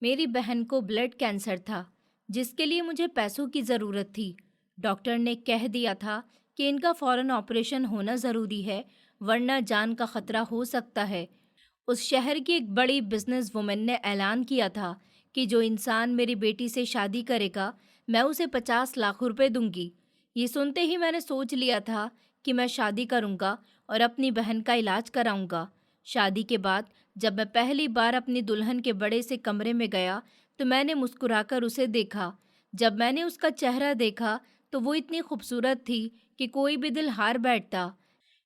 मेरी बहन को ब्लड कैंसर था, जिसके लिए मुझे पैसों की ज़रूरत थी। डॉक्टर ने कह दिया था कि इनका फ़ौरन ऑपरेशन होना ज़रूरी है, वरना जान का खतरा हो सकता है। उस शहर की एक बड़ी बिजनेस वुमन ने ऐलान किया था कि जो इंसान मेरी बेटी से शादी करेगा, मैं उसे 50 लाख रुपए दूंगी। ये सुनते ही मैंने सोच लिया था कि मैं शादी करूंगा और अपनी बहन का इलाज कराऊंगा। शादी के बाद जब मैं पहली बार अपनी दुल्हन के बड़े से कमरे में गया, तो मैंने मुस्कुराकर उसे देखा। जब मैंने उसका चेहरा देखा, तो वो इतनी खूबसूरत थी कि कोई भी दिल हार बैठता।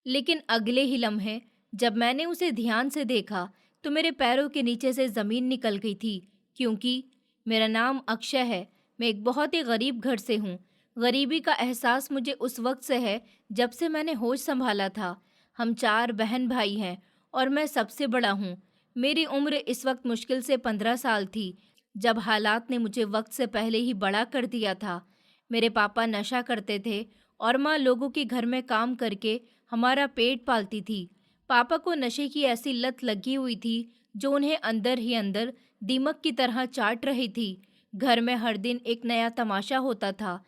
लेकिन अगले ही लम्हे जब मैंने उसे ध्यान से देखा, तो मेरे पैरों के नीचे से ज़मीन निकल गई थी, क्योंकि मेरा नाम अक्षय है। मैं एक बहुत ही गरीब घर से हूँ। गरीबी का एहसास मुझे उस वक्त से है जब से मैंने होश संभाला था। हम 4 बहन भाई हैं और मैं सबसे बड़ा हूँ। मेरी उम्र इस वक्त मुश्किल से 15 साल थी, जब हालात ने मुझे वक्त से पहले ही बड़ा कर दिया था। मेरे पापा नशा करते थे और माँ लोगों के घर में काम करके हमारा पेट पालती थी। पापा को नशे की ऐसी लत लगी हुई थी जो उन्हें अंदर ही अंदर दीमक की तरह चाट रही थी। घर में हर दिन एक नया तमाशा होता था।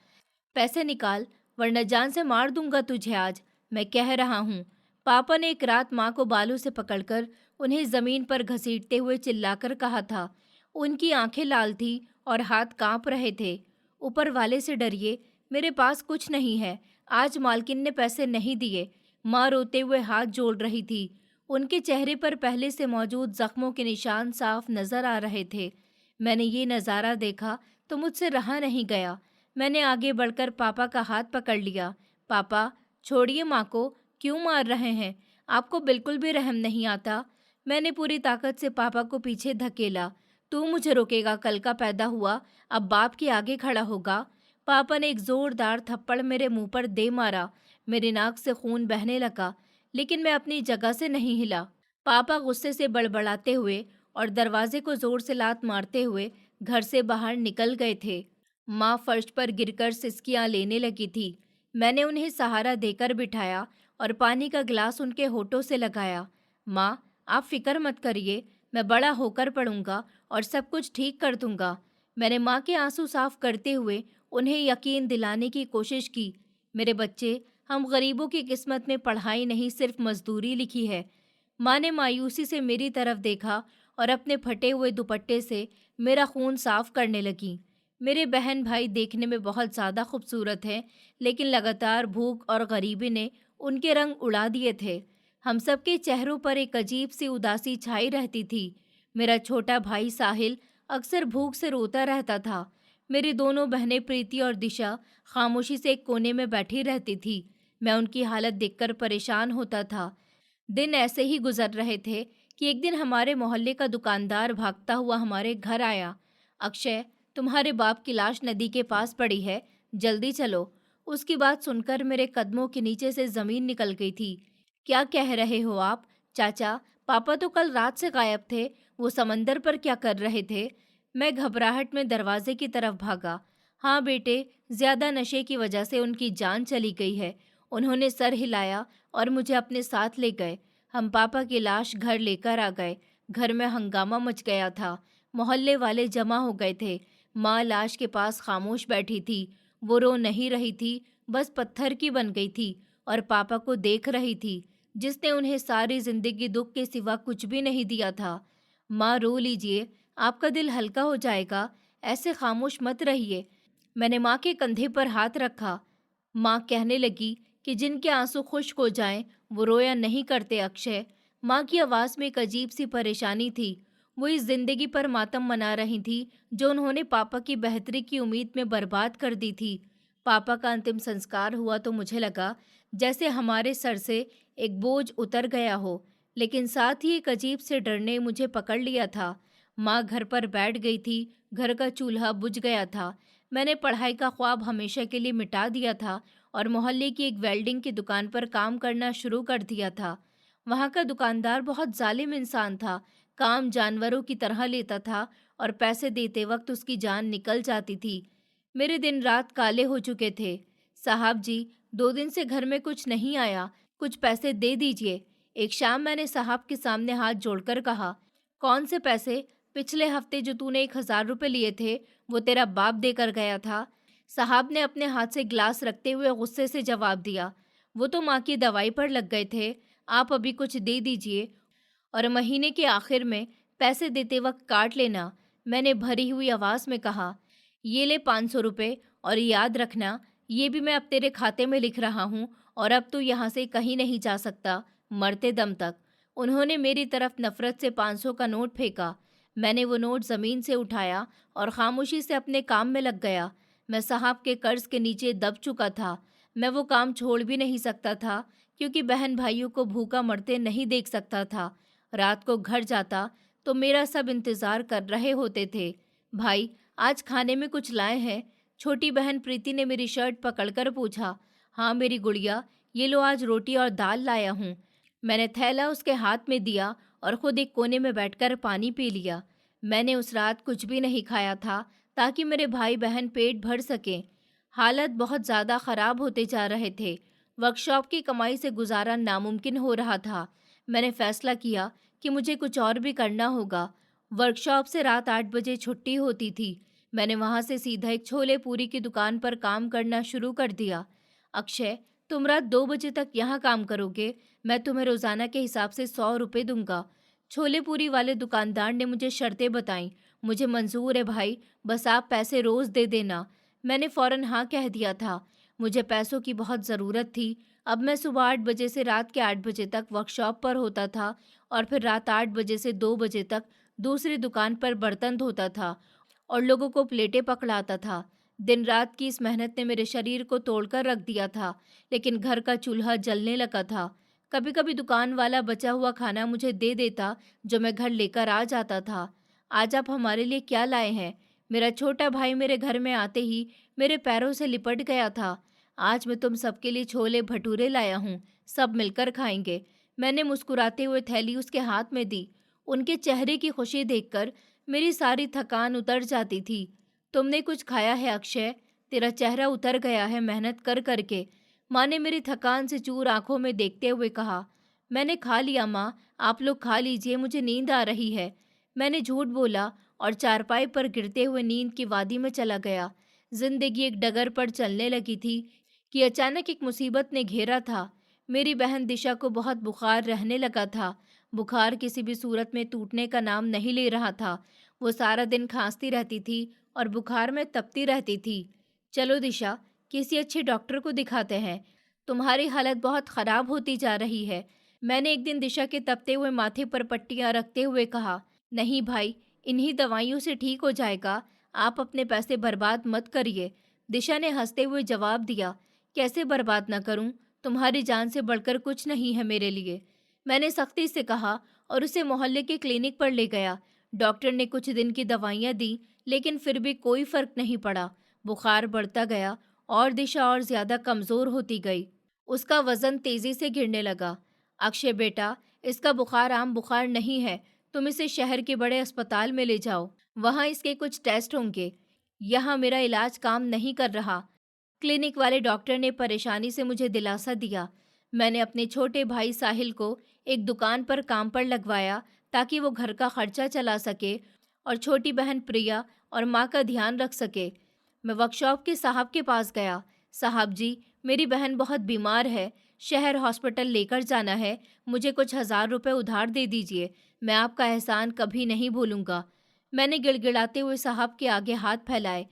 पैसे निकाल, वरना जान से मार दूंगा तुझे आज, मैं कह रहा हूँ। पापा ने एक रात माँ को बालों से पकड़कर उन्हें जमीन पर घसीटते हुए चिल्लाकर कहा था। उनकी आंखें लाल थी और हाथ कांप रहे थे। ऊपर वाले से डरिए, मेरे पास कुछ नहीं है। आज मालकिन ने पैसे नहीं दिए। माँ रोते हुए हाथ जोड़ रही थी। उनके चेहरे पर पहले से मौजूद जख्मों के निशान साफ नजर आ रहे थे। मैंने ये नज़ारा देखा तो मुझसे रहा नहीं गया। मैंने आगे बढ़कर पापा का हाथ पकड़ लिया। पापा, छोड़िए माँ को, क्यों मार रहे हैं? आपको बिल्कुल भी रहम नहीं आता? मैंने पूरी ताकत से पापा को पीछे धकेला। तू मुझे रोकेगा? कल का पैदा हुआ, अब बाप के आगे खड़ा होगा। पापा ने एक जोरदार थप्पड़ मेरे मुंह पर दे मारा। मेरी नाक से खून बहने लगा, लेकिन मैं अपनी जगह से नहीं हिला। पापा गुस्से से बड़बड़ाते हुए और दरवाजे को जोर से लात मारते हुए घर से बाहर निकल गए थे। माँ फर्श पर गिरकर सिसकियां लेने लगी थी। मैंने उन्हें सहारा देकर बिठाया और पानी का गिलास उनके होठों से लगाया। माँ, आप फिक्र मत करिए, मैं बड़ा होकर पढ़ूंगा और सब कुछ ठीक कर दूंगा। मैंने माँ के आंसू साफ करते हुए उन्हें यकीन दिलाने की कोशिश की। मेरे बच्चे, हम गरीबों की किस्मत में पढ़ाई नहीं, सिर्फ मजदूरी लिखी है। माँ ने मायूसी से मेरी तरफ देखा और अपने फटे हुए दुपट्टे से मेरा खून साफ करने लगी। मेरे बहन भाई देखने में बहुत ज़्यादा खूबसूरत हैं, लेकिन लगातार भूख और गरीबी ने उनके रंग उड़ा दिए थे। हम सबके चेहरों पर एक अजीब सी उदासी छाई रहती थी। मेरा छोटा भाई साहिल अक्सर भूख से रोता रहता था। मेरी दोनों बहनें प्रीति और दिशा खामोशी से एक कोने में बैठी रहती थी। मैं उनकी हालत देखकर परेशान होता था। दिन ऐसे ही गुजर रहे थे कि एक दिन हमारे मोहल्ले का दुकानदार भागता हुआ हमारे घर आया। अक्षय, तुम्हारे बाप की लाश नदी के पास पड़ी है, जल्दी चलो। उसकी बात सुनकर मेरे कदमों के नीचे से जमीन निकल गई थी। क्या कह रहे हो आप? चाचा, पापा तो कल रात से गायब थे, वो समंदर पर क्या कर रहे थे? मैं घबराहट में दरवाजे की तरफ भागा। हाँ बेटे, ज्यादा नशे की वजह से उनकी जान चली गई है। उन्होंने सर हिलाया और मुझे अपने साथ ले गए। हम पापा की लाश घर लेकर आ गए। घर में हंगामा मच गया था। मोहल्ले वाले जमा हो गए थे। माँ लाश के पास खामोश बैठी थी। वो रो नहीं रही थी, बस पत्थर की बन गई थी और पापा को देख रही थी, जिसने उन्हें सारी जिंदगी दुख के सिवा कुछ भी नहीं दिया था। माँ, रो लीजिए, आपका दिल हल्का हो जाएगा, ऐसे खामोश मत रहिए। मैंने माँ के कंधे पर हाथ रखा। माँ कहने लगी कि जिनके आंसू खुश्क हो जाएं, वो रोया नहीं करते अक्षय। माँ की आवाज़ में एक अजीब सी परेशानी थी। वो इस जिंदगी पर मातम मना रही थी जो उन्होंने पापा की बेहतरी की उम्मीद में बर्बाद कर दी थी। पापा का अंतिम संस्कार हुआ तो मुझे लगा जैसे हमारे सर से एक बोझ उतर गया हो, लेकिन साथ ही एक अजीब से डर ने मुझे पकड़ लिया था। माँ घर पर बैठ गई थी। घर का चूल्हा बुझ गया था। मैंने पढ़ाई का ख्वाब हमेशा के लिए मिटा दिया था और मोहल्ले की एक वेल्डिंग की दुकान पर काम करना शुरू कर दिया था। वहाँ का दुकानदार बहुत जालिम इंसान था। काम जानवरों की तरह लेता था और पैसे देते वक्त उसकी जान निकल जाती थी। मेरे दिन रात काले हो चुके थे। साहब जी, 2 दिन से घर में कुछ नहीं आया, कुछ पैसे दे दीजिए। एक शाम मैंने साहब के सामने हाथ जोड़कर कहा। कौन से पैसे? पिछले हफ्ते जो तूने 1,000 रुपये लिए थे वो तेरा बाप देकर गया था। साहब ने अपने हाथ से गिलास रखते हुए गुस्से से जवाब दिया। वो तो माँ की दवाई पर लग गए थे, आप अभी कुछ दे दीजिए और महीने के आखिर में पैसे देते वक्त काट लेना। मैंने भरी हुई आवाज़ में कहा। ये ले 500 रुपये और याद रखना, ये भी मैं अब तेरे खाते में लिख रहा हूँ और अब तू यहाँ से कहीं नहीं जा सकता, मरते दम तक। उन्होंने मेरी तरफ नफरत से 500 का नोट फेंका। मैंने वो नोट ज़मीन से उठाया और खामोशी से अपने काम में लग गया। मैं साहब के कर्ज के नीचे दब चुका था। मैं वो काम छोड़ भी नहीं सकता था क्योंकि बहन भाइयों को भूखा मरते नहीं देख सकता था। रात को घर जाता तो मेरा सब इंतज़ार कर रहे होते थे। भाई, आज खाने में कुछ लाए हैं? छोटी बहन प्रीति ने मेरी शर्ट पकड़कर पूछा। हाँ मेरी गुड़िया, ये लो आज रोटी और दाल लाया हूँ। मैंने थैला उसके हाथ में दिया और खुद एक कोने में बैठकर पानी पी लिया। मैंने उस रात कुछ भी नहीं खाया था ताकि मेरे भाई बहन पेट भर सकें। हालत बहुत ज़्यादा ख़राब होते जा रहे थे। वर्कशॉप की कमाई से गुजारा नामुमकिन हो रहा था। मैंने फैसला किया कि मुझे कुछ और भी करना होगा। वर्कशॉप से रात 8 बजे छुट्टी होती थी। मैंने वहाँ से सीधा एक छोले पूरी की दुकान पर काम करना शुरू कर दिया। अक्षय, तुम रात 2 बजे तक यहाँ काम करोगे, मैं तुम्हें रोज़ाना के हिसाब से 100 रुपये दूंगा। छोले पूरी वाले दुकानदार ने मुझे शर्तें बताईं। मुझे मंजूर है भाई, बस आप पैसे रोज़ दे देना। मैंने फ़ौरन हाँ कह दिया था। मुझे पैसों की बहुत ज़रूरत थी। अब मैं सुबह 8 बजे से रात के 8 बजे तक वर्कशॉप पर होता था और फिर रात 8 बजे से 2 बजे तक दूसरी दुकान पर बर्तन धोता था और लोगों को प्लेटें पकड़ाता था। दिन रात की इस मेहनत ने मेरे शरीर को तोड़कर रख दिया था, लेकिन घर का चूल्हा जलने लगा था। कभी कभी दुकान वाला बचा हुआ खाना मुझे दे देता, जो मैं घर लेकर आ जाता था। आज आप हमारे लिए क्या लाए हैं? मेरा छोटा भाई मेरे घर में आते ही मेरे पैरों से लिपट गया था। आज मैं तुम सबके लिए छोले भटूरे लाया हूँ, सब मिलकर खाएंगे। मैंने मुस्कुराते हुए थैली उसके हाथ में दी। उनके चेहरे की खुशी देखकर मेरी सारी थकान उतर जाती थी। तुमने कुछ खाया है अक्षय? तेरा चेहरा उतर गया है मेहनत कर करके। माँ ने मेरी थकान से चूर आंखों में देखते हुए कहा। मैंने खा लिया माँ, आप लोग खा लीजिए, मुझे नींद आ रही है। मैंने झूठ बोला और चारपाई पर गिरते हुए नींद की वादी में चला गया। जिंदगी एक डगर पर चलने लगी थी कि अचानक एक मुसीबत ने घेरा था। मेरी बहन दिशा को बहुत बुखार रहने लगा था। बुखार किसी भी सूरत में टूटने का नाम नहीं ले रहा था। वो सारा दिन खांसती रहती थी और बुखार में तपती रहती थी। चलो दिशा, किसी अच्छे डॉक्टर को दिखाते हैं, तुम्हारी हालत बहुत ख़राब होती जा रही है। मैंने एक दिन दिशा के तपते हुए माथे पर पट्टियाँ रखते हुए कहा। नहीं भाई, इन्हीं दवाइयों से ठीक हो जाएगा, आप अपने पैसे बर्बाद मत करिए। दिशा ने हंसते हुए जवाब दिया। कैसे बर्बाद न करूं? तुम्हारी जान से बढ़कर कुछ नहीं है मेरे लिए। मैंने सख्ती से कहा और उसे मोहल्ले के क्लिनिक पर ले गया। डॉक्टर ने कुछ दिन की दवाइयाँ दी, लेकिन फिर भी कोई फर्क नहीं पड़ा। बुखार बढ़ता गया और दिशा और ज्यादा कमजोर होती गई। उसका वजन तेजी से गिरने लगा। अक्षय बेटा, इसका बुखार आम बुखार नहीं है, तुम इसे शहर के बड़े अस्पताल में ले जाओ, वहाँ इसके कुछ टेस्ट होंगे। यहाँ मेरा इलाज काम नहीं कर रहा। क्लिनिक वाले डॉक्टर ने परेशानी से मुझे दिलासा दिया। मैंने अपने छोटे भाई साहिल को एक दुकान पर काम पर लगवाया ताकि वो घर का खर्चा चला सके और छोटी बहन प्रिया और माँ का ध्यान रख सके। मैं वर्कशॉप के साहब के पास गया। साहब जी, मेरी बहन बहुत बीमार है, शहर हॉस्पिटल लेकर जाना है, मुझे कुछ 1,000 रुपये उधार दे दीजिए, मैं आपका एहसान कभी नहीं भूलूंगा। मैंने गिड़गिड़ाते हुए साहब के आगे हाथ फैलाए।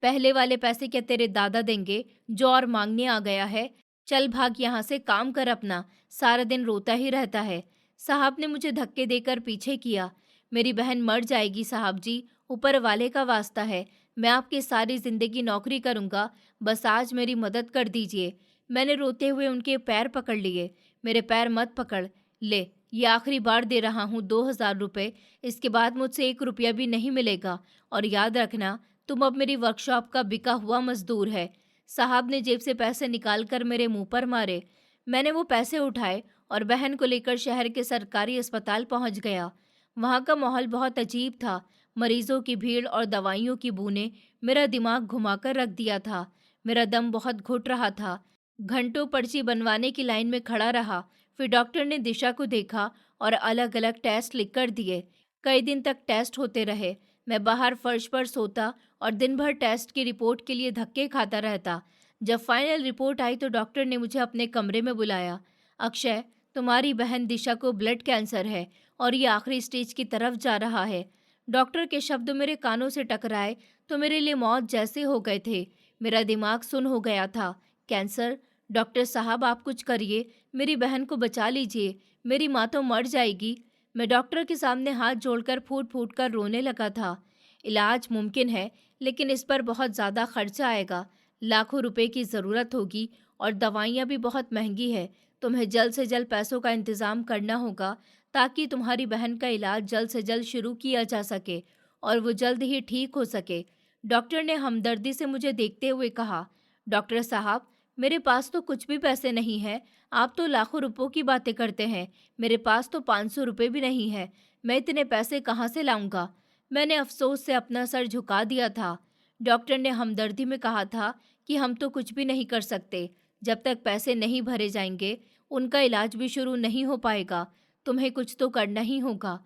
पहले वाले पैसे क्या तेरे दादा देंगे जो और मांगने आ गया है? चल भाग यहाँ से, काम कर अपना, सारा दिन रोता ही रहता है। साहब ने मुझे धक्के देकर पीछे किया। मेरी बहन मर जाएगी साहब जी, ऊपर वाले का वास्ता है, मैं आपकी सारी जिंदगी नौकरी करूँगा, बस आज मेरी मदद कर दीजिए। मैंने रोते हुए उनके पैर पकड़ लिए। मेरे पैर मत पकड़, ले ये आखिरी बार दे रहा हूँ 2,000 रुपये, इसके बाद मुझसे 1 रुपया भी नहीं मिलेगा और याद रखना, तुम अब मेरी वर्कशॉप का बिका हुआ मजदूर है। साहब ने जेब से पैसे निकालकर मेरे मुंह पर मारे। मैंने वो पैसे उठाए और बहन को लेकर शहर के सरकारी अस्पताल पहुंच गया। वहां का माहौल बहुत अजीब था। मरीजों की भीड़ और दवाइयों की बूंदें मेरा दिमाग घुमाकर रख दिया था। मेरा दम बहुत घुट रहा था। घंटों पर्ची बनवाने की लाइन में खड़ा रहा। फिर डॉक्टर ने दिशा को देखा और अलग अलग टेस्ट लिख कर दिए। कई दिन तक टेस्ट होते रहे। मैं बाहर फर्श पर सोता और दिन भर टेस्ट की रिपोर्ट के लिए धक्के खाता रहता। जब फाइनल रिपोर्ट आई तो डॉक्टर ने मुझे अपने कमरे में बुलाया। अक्षय, तुम्हारी बहन दिशा को ब्लड कैंसर है और ये आखिरी स्टेज की तरफ जा रहा है। डॉक्टर के शब्द मेरे कानों से टकराए तो मेरे लिए मौत जैसे हो गए थे। मेरा दिमाग सुन्न हो गया था। कैंसर? डॉक्टर साहब, आप कुछ करिए, मेरी बहन को बचा लीजिए, मेरी माँ तो मर जाएगी। मैं डॉक्टर के सामने हाथ जोड़कर फूट फूट कर रोने लगा था। इलाज मुमकिन है, लेकिन इस पर बहुत ज़्यादा खर्चा आएगा। लाखों रुपए की ज़रूरत होगी और दवाइयाँ भी बहुत महंगी है। तुम्हें जल्द से जल्द पैसों का इंतज़ाम करना होगा ताकि तुम्हारी बहन का इलाज जल्द से जल्द शुरू किया जा सके और वो जल्द ही ठीक हो सके। डॉक्टर ने हमदर्दी से मुझे देखते हुए कहा, डॉक्टर साहब, मेरे पास तो कुछ भी पैसे नहीं हैं। आप तो लाखों रुपयों की बातें करते हैं। मेरे पास तो 500 रुपये भी नहीं है। मैं इतने पैसे कहाँ से लाऊंगा? मैंने अफसोस से अपना सर झुका दिया था। डॉक्टर ने हमदर्दी में कहा था कि हम तो कुछ भी नहीं कर सकते। जब तक पैसे नहीं भरे जाएंगे, उनका इलाज भी शुरू नहीं हो पाएगा। तुम्हें कुछ तो करना ही होगा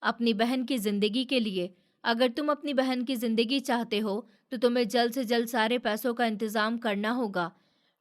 अपनी बहन की ज़िंदगी के लिए। अगर तुम अपनी बहन की ज़िंदगी चाहते हो, तो तुम्हें जल्द से जल्द सारे पैसों का इंतज़ाम करना होगा।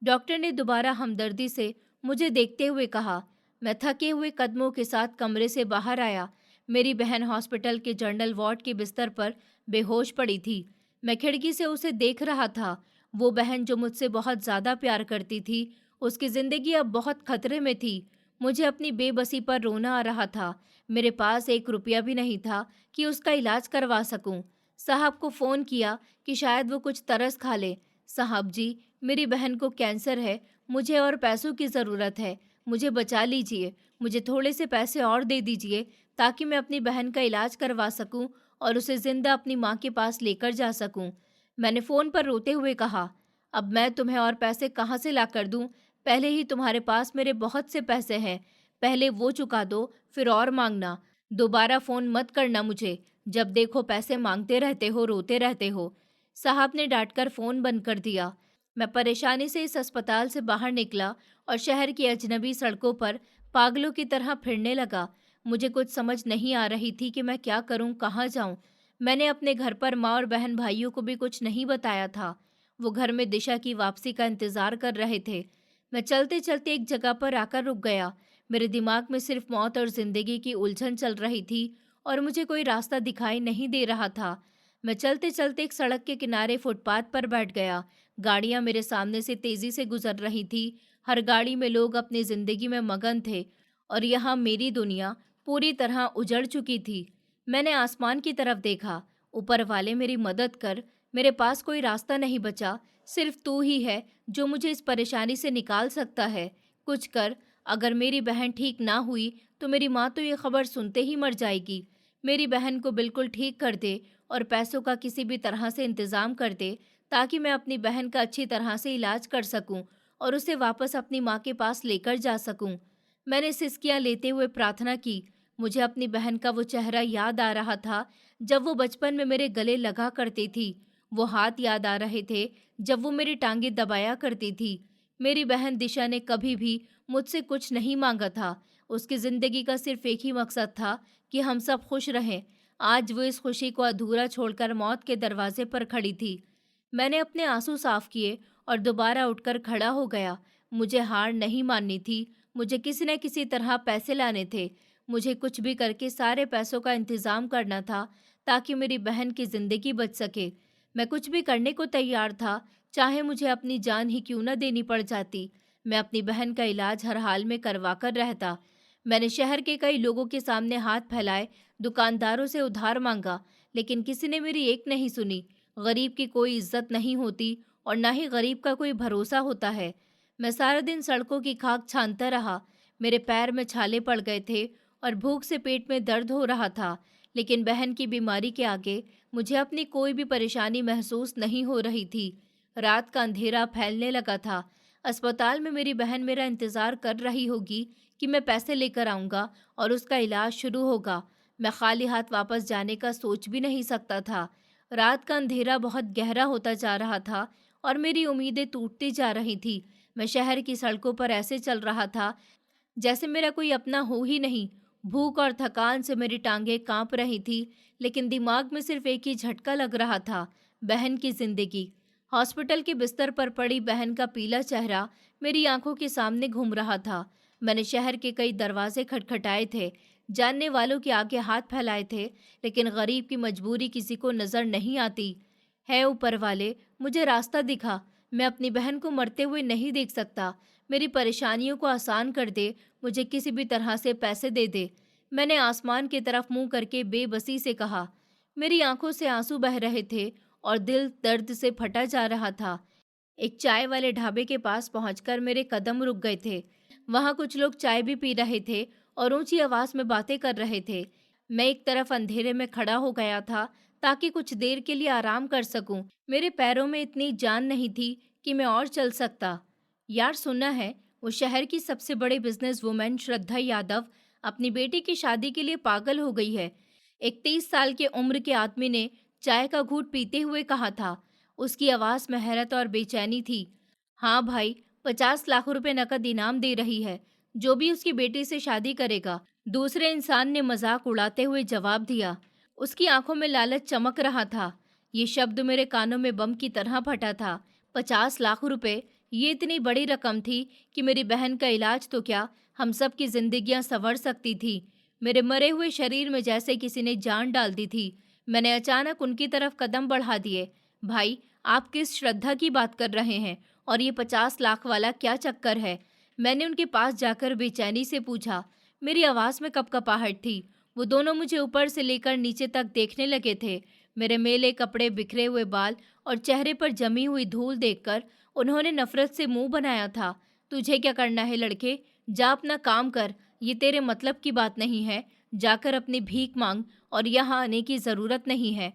डॉक्टर ने दोबारा हमदर्दी से मुझे देखते हुए कहा। मैं थके हुए कदमों के साथ कमरे से बाहर आया। मेरी बहन हॉस्पिटल के जनरल वार्ड के बिस्तर पर बेहोश पड़ी थी। मैं खिड़की से उसे देख रहा था। वो बहन जो मुझसे बहुत ज़्यादा प्यार करती थी, उसकी ज़िंदगी अब बहुत खतरे में थी। मुझे अपनी बेबसी पर रोना आ रहा था। मेरे पास 1 रुपया भी नहीं था कि उसका इलाज करवा सकूं। साहब को फ़ोन किया कि शायद वो कुछ तरस खा ले। साहब जी, मेरी बहन को कैंसर है, मुझे और पैसों की ज़रूरत है। मुझे बचा लीजिए, मुझे थोड़े से पैसे और दे दीजिए ताकि मैं अपनी बहन का इलाज करवा सकूं और उसे ज़िंदा अपनी माँ के पास लेकर जा सकूं। मैंने फ़ोन पर रोते हुए कहा, अब मैं तुम्हें और पैसे कहाँ से ला कर दूं? पहले ही तुम्हारे पास मेरे बहुत से पैसे हैं। पहले वो चुका दो, फिर और मांगना। दोबारा फ़ोन मत करना मुझे। जब देखो पैसे मांगते रहते हो, रोते रहते हो। साहब ने डांटकर फ़ोन बंद कर दिया। मैं परेशानी से इस अस्पताल से बाहर निकला और शहर की अजनबी सड़कों पर पागलों की तरह फिरने लगा। मुझे कुछ समझ नहीं आ रही थी कि मैं क्या करूं, कहाँ जाऊं। मैंने अपने घर पर माँ और बहन भाइयों को भी कुछ नहीं बताया था। वो घर में दिशा की वापसी का इंतजार कर रहे थे। मैं चलते चलते एक जगह पर आकर रुक गया। मेरे दिमाग में सिर्फ मौत और जिंदगी की उलझन चल रही थी और मुझे कोई रास्ता दिखाई नहीं दे रहा था। मैं चलते चलते एक सड़क के किनारे फुटपाथ पर बैठ गया। गाड़ियां मेरे सामने से तेजी से गुजर रही थी। हर गाड़ी में लोग अपनी जिंदगी में मगन थे और यहाँ मेरी दुनिया पूरी तरह उजड़ चुकी थी। मैंने आसमान की तरफ देखा। ऊपर वाले मेरी मदद कर, मेरे पास कोई रास्ता नहीं बचा। सिर्फ तू ही है जो मुझे इस परेशानी से निकाल सकता है। कुछ कर। अगर मेरी बहन ठीक ना हुई तो मेरी माँ तो ये खबर सुनते ही मर जाएगी। मेरी बहन को बिल्कुल ठीक कर दे और पैसों का किसी भी तरह से इंतज़ाम कर दे ताकि मैं अपनी बहन का अच्छी तरह से इलाज कर सकूं और उसे वापस अपनी माँ के पास लेकर जा सकूं। मैंने सिसकियां लेते हुए प्रार्थना की। मुझे अपनी बहन का वो चेहरा याद आ रहा था जब वो बचपन में मेरे गले लगा करती थी। वो हाथ याद आ रहे थे जब वो मेरी टांगें दबाया करती थी। मेरी बहन दिशा ने कभी भी मुझसे कुछ नहीं मांगा था। उसकी ज़िंदगी का सिर्फ एक ही मकसद था कि हम सब खुश रहें। आज वो इस खुशी को अधूरा छोड़कर मौत के दरवाजे पर खड़ी थी। मैंने अपने आंसू साफ किए और दोबारा उठकर खड़ा हो गया। मुझे हार नहीं माननी थी। मुझे किसी न किसी तरह पैसे लाने थे। मुझे कुछ भी करके सारे पैसों का इंतज़ाम करना था ताकि मेरी बहन की ज़िंदगी बच सके। मैं कुछ भी करने को तैयार था, चाहे मुझे अपनी जान ही क्यों न देनी पड़ जाती। मैं अपनी बहन का इलाज हर हाल में करवा कर रहता। मैंने शहर के कई लोगों के सामने हाथ फैलाए, दुकानदारों से उधार मांगा, लेकिन किसी ने मेरी एक नहीं सुनी। गरीब की कोई इज्जत नहीं होती और ना ही गरीब का कोई भरोसा होता है। मैं सारा दिन सड़कों की खाक छानता रहा। मेरे पैर में छाले पड़ गए थे और भूख से पेट में दर्द हो रहा था, लेकिन बहन की बीमारी के आगे मुझे अपनी कोई भी परेशानी महसूस नहीं हो रही थी। रात का अंधेरा फैलने लगा था। अस्पताल में मेरी बहन मेरा इंतज़ार कर रही होगी कि मैं पैसे लेकर आऊँगा और उसका इलाज शुरू होगा। मैं खाली हाथ वापस जाने का सोच भी नहीं सकता था। रात का अंधेरा बहुत गहरा होता जा रहा था और मेरी उम्मीदें टूटती जा रही थी। मैं शहर की सड़कों पर ऐसे चल रहा था जैसे मेरा कोई अपना हो ही नहीं। भूख और थकान से मेरी टांगें कांप रही थी, लेकिन दिमाग में सिर्फ एक ही झटका लग रहा था, बहन की जिंदगी। हॉस्पिटल के बिस्तर पर पड़ी बहन का पीला चेहरा मेरी आंखों के सामने घूम रहा था। मैंने शहर के कई दरवाजे खटखटाए थे, जानने वालों के आगे हाथ फैलाए थे, लेकिन गरीब की मजबूरी किसी को नजर नहीं आती। है ऊपर वाले, मुझे रास्ता दिखा। मैं अपनी बहन को मरते हुए नहीं देख सकता। मेरी परेशानियों को आसान कर दे, मुझे किसी भी तरह से पैसे दे दे। मैंने आसमान की तरफ मुंह करके बेबसी से कहा। मेरी आंखों से आंसू बह रहे थे और दिल दर्द से फटा जा रहा था। एक चाय वाले ढाबे के पास पहुंचकर मेरे कदम रुक गए थे। वहां कुछ लोग चाय भी पी रहे थे और ऊंची आवाज में बातें कर रहे थे। मैं एक तरफ अंधेरे में खड़ा हो गया था ताकि कुछ देर के लिए आराम कर सकूं। मेरे पैरों में इतनी जान नहीं थी कि मैं और चल सकता। यार सुनना है, वो शहर की सबसे बड़ी बिजनेस वुमेन श्रद्धा यादव अपनी बेटी की शादी के लिए पागल हो गई है। एक 30 साल के उम्र के आदमी ने चाय का घूंट पीते हुए कहा था। उसकी आवाज में हैरत और बेचैनी थी। हाँ भाई, 50 लाख रुपए नकद इनाम दे रही है, जो भी उसकी बेटी से शादी करेगा। दूसरे इंसान ने मजाक उड़ाते हुए जवाब दिया। उसकी आंखों में लालच चमक रहा था। ये शब्द मेरे कानों में बम की तरह फटा था। 50 लाख रुपए, ये इतनी बड़ी रकम थी कि मेरी बहन का इलाज तो क्या, हम सब की जिंदगियां संवर सकती थी। मेरे मरे हुए शरीर में जैसे किसी ने जान डाल दी थी। मैंने अचानक उनकी तरफ कदम बढ़ा दिए। भाई, आप किस श्रद्धा की बात कर रहे हैं और ये 50 लाख वाला क्या चक्कर है? मैंने उनके पास जाकर बेचैनी से पूछा। मेरी आवाज में कपकपाहट थी। वो दोनों मुझे ऊपर से लेकर नीचे तक देखने लगे थे। मेरे मैले कपड़े, बिखरे हुए बाल और चेहरे पर जमी हुई धूल देखकर उन्होंने नफरत से मुंह बनाया था। तुझे क्या करना है लड़के? जा अपना काम कर, ये तेरे मतलब की बात नहीं है। जाकर अपनी भीख मांग और यहाँ आने की जरूरत नहीं है।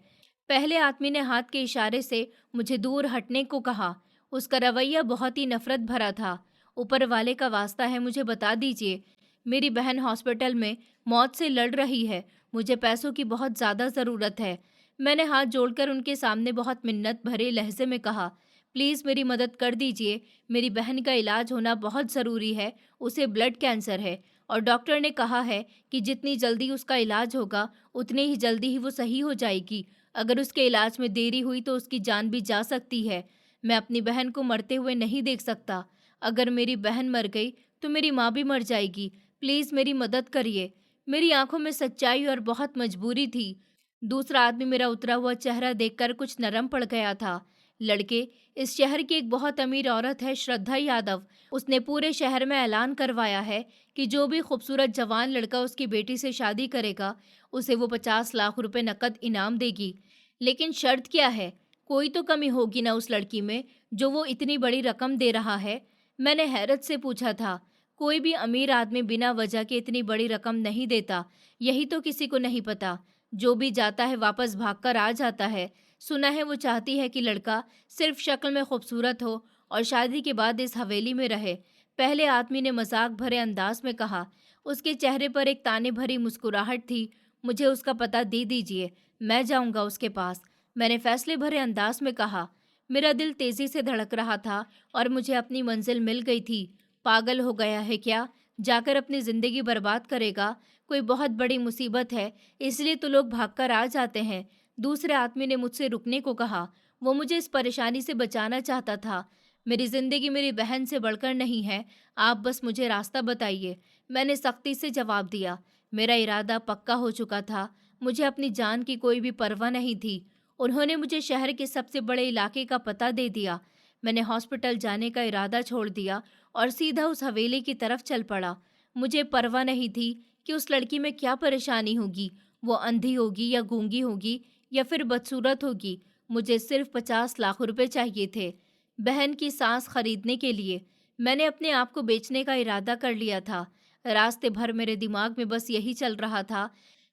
पहले आदमी ने हाथ के इशारे से मुझे दूर हटने को कहा। उसका रवैया बहुत ही नफरत भरा था। ऊपर वाले का वास्ता है, मुझे बता दीजिए, मेरी बहन हॉस्पिटल में मौत से लड़ रही है। मुझे पैसों की बहुत ज़्यादा ज़रूरत है। मैंने हाथ जोड़कर उनके सामने बहुत मिन्नत भरे लहजे में कहा, प्लीज़ मेरी मदद कर दीजिए। मेरी बहन का इलाज होना बहुत ज़रूरी है। उसे ब्लड कैंसर है और डॉक्टर ने कहा है कि जितनी जल्दी उसका इलाज होगा उतनी ही जल्दी ही वो सही हो जाएगी। अगर उसके इलाज में देरी हुई तो उसकी जान भी जा सकती है। मैं अपनी बहन को मरते हुए नहीं देख सकता। अगर मेरी बहन मर गई तो मेरी माँ भी मर जाएगी। प्लीज़ मेरी मदद करिए। मेरी आंखों में सच्चाई और बहुत मजबूरी थी। दूसरा आदमी मेरा उतरा हुआ चेहरा देखकर कुछ नरम पड़ गया था। लड़के, इस शहर की एक बहुत अमीर औरत है, श्रद्धा यादव। उसने पूरे शहर में ऐलान करवाया है कि जो भी खूबसूरत जवान लड़का उसकी बेटी से शादी करेगा, उसे वो 50 लाख रुपए नकद इनाम देगी। लेकिन शर्त क्या है? कोई तो कमी होगी ना उस लड़की में, जो वो इतनी बड़ी रकम दे रहा है। मैंने हैरत से पूछा था। कोई भी अमीर आदमी बिना वजह के इतनी बड़ी रकम नहीं देता। यही तो किसी को नहीं पता। जो भी जाता है वापस भागकर आ जाता है। सुना है वो चाहती है कि लड़का सिर्फ शक्ल में खूबसूरत हो और शादी के बाद इस हवेली में रहे। पहले आदमी ने मजाक भरे अंदाज में कहा। उसके चेहरे पर एक ताने भरी मुस्कुराहट थी। मुझे उसका पता दे दीजिए, मैं जाऊंगा उसके पास। मैंने फैसले भरे अंदाज में कहा। मेरा दिल तेजी से धड़क रहा था और मुझे अपनी मंजिल मिल गई थी। पागल हो गया है क्या? जाकर अपनी जिंदगी बर्बाद करेगा? कोई बहुत बड़ी मुसीबत है, इसलिए तो लोग भागकर आ जाते हैं। दूसरे आदमी ने मुझसे रुकने को कहा। वो मुझे इस परेशानी से बचाना चाहता था। मेरी जिंदगी मेरी बहन से बढ़कर नहीं है। आप बस मुझे रास्ता बताइए। मैंने सख्ती से जवाब दिया। मेरा इरादा पक्का हो चुका था। मुझे अपनी जान की कोई भी परवाह नहीं थी। उन्होंने मुझे शहर के सबसे बड़े इलाके का पता दे दिया। मैंने हॉस्पिटल जाने का इरादा छोड़ दिया और सीधा उस हवेली की तरफ चल पड़ा। मुझे परवाह नहीं थी कि उस लड़की में क्या परेशानी होगी। वो अंधी होगी या गूंगी होगी या फिर बदसूरत होगी। मुझे सिर्फ 50 लाख रुपए चाहिए थे, बहन की सांस खरीदने के लिए। मैंने अपने आप को बेचने का इरादा कर लिया था। रास्ते भर मेरे दिमाग में बस यही चल रहा था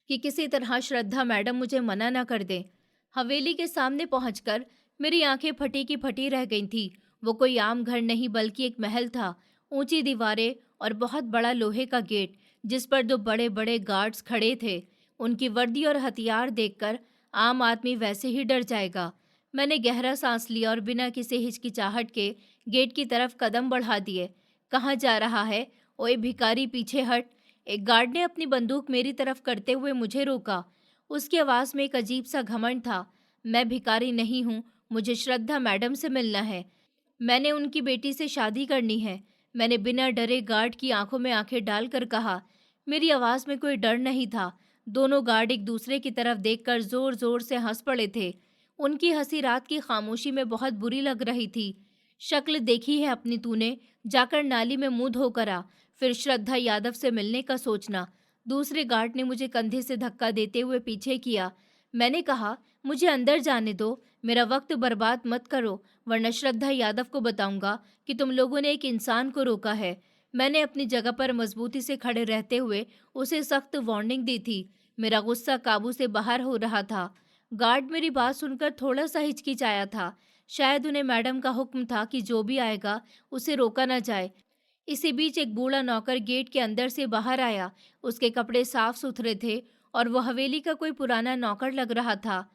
कि किसी तरह श्रद्धा मैडम मुझे मना न कर दे। हवेली के सामने पहुंचकर मेरी आंखें फटी की फटी रह गई थी। वो कोई आम घर नहीं बल्कि एक महल था। ऊंची दीवारें और बहुत बड़ा लोहे का गेट, जिस पर दो बड़े बड़े गार्ड्स खड़े थे। उनकी वर्दी और हथियार देखकर आम आदमी वैसे ही डर जाएगा। मैंने गहरा सांस लिया और बिना किसी हिचकिचाहट के गेट की तरफ कदम बढ़ा दिए। कहाँ जा रहा है? ओए भिखारी, पीछे हट। एक गार्ड ने अपनी बंदूक मेरी तरफ करते हुए मुझे रोका। उसकी आवाज़ में एक अजीब सा घमंड था। मैं भिखारी नहीं हूँ, मुझे श्रद्धा मैडम से मिलना है। मैंने उनकी बेटी से शादी करनी है। मैंने बिना डरे गार्ड की आंखों में आंखें डालकर कहा। मेरी आवाज़ में कोई डर नहीं था। दोनों गार्ड एक दूसरे की तरफ देखकर जोर जोर से हंस पड़े थे। उनकी हंसी रात की खामोशी में बहुत बुरी लग रही थी। शक्ल देखी है अपनी तूने, जाकर नाली में मुंह धोकर आ, फिर श्रद्धा यादव से मिलने का सोचना। दूसरे गार्ड ने मुझे कंधे से धक्का देते हुए पीछे किया। मैंने कहा, मुझे अंदर जाने दो, मेरा वक्त बर्बाद मत करो, वरना श्रद्धा यादव को बताऊंगा कि तुम लोगों ने एक इंसान को रोका है। मैंने अपनी जगह पर मजबूती से खड़े रहते हुए उसे सख्त वार्निंग दी थी। मेरा गुस्सा काबू से बाहर हो रहा था। गार्ड मेरी बात सुनकर थोड़ा सा हिचकिचाया था। शायद उन्हें मैडम का हुक्म था कि जो भी आएगा उसे रोका ना जाए। इसी बीच एक बूढ़ा नौकर गेट के अंदर से बाहर आया। उसके कपड़े साफ सुथरे थे और वो हवेली का कोई पुराना नौकर लग रहा था।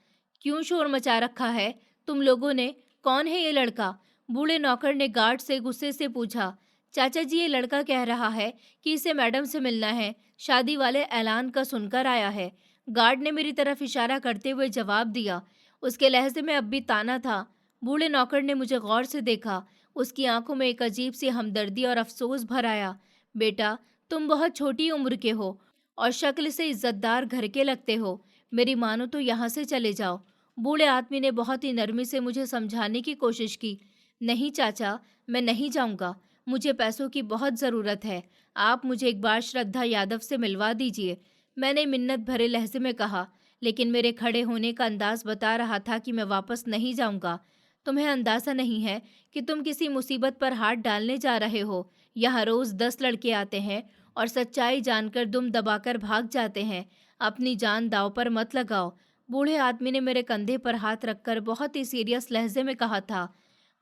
क्यों शोर मचा रखा है तुम लोगों ने? कौन है ये लड़का? बूढ़े नौकर ने गार्ड से गुस्से से पूछा। चाचा जी, ये लड़का कह रहा है कि इसे मैडम से मिलना है, शादी वाले ऐलान का सुनकर आया है। गार्ड ने मेरी तरफ इशारा करते हुए जवाब दिया। उसके लहजे में अब भी ताना था। बूढ़े नौकर ने मुझे गौर से देखा। उसकी आंखों में एक अजीब सी हमदर्दी और अफसोस भर आया। बेटा, तुम बहुत छोटी उम्र के हो और शक्ल से इज्जतदार घर के लगते हो। मेरी मानो तो यहाँ से चले जाओ। बूढ़े आदमी ने बहुत ही नरमी से मुझे समझाने की कोशिश की। नहीं चाचा, मैं नहीं जाऊँगा। मुझे पैसों की बहुत ज़रूरत है। आप मुझे एक बार श्रद्धा यादव से मिलवा दीजिए, मैंने मिन्नत भरे लहजे में कहा। लेकिन मेरे खड़े होने का अंदाज बता रहा था कि मैं वापस नहीं जाऊँगा। तुम्हें अंदाज़ा नहीं है कि तुम किसी मुसीबत पर हाथ डालने जा रहे हो। यहाँ रोज़ 10 लड़के आते हैं और सच्चाई जानकर दुम दबाकर भाग जाते हैं। अपनी जान दांव पर मत लगाओ। बूढ़े आदमी ने मेरे कंधे पर हाथ रखकर बहुत ही सीरियस लहजे में कहा था।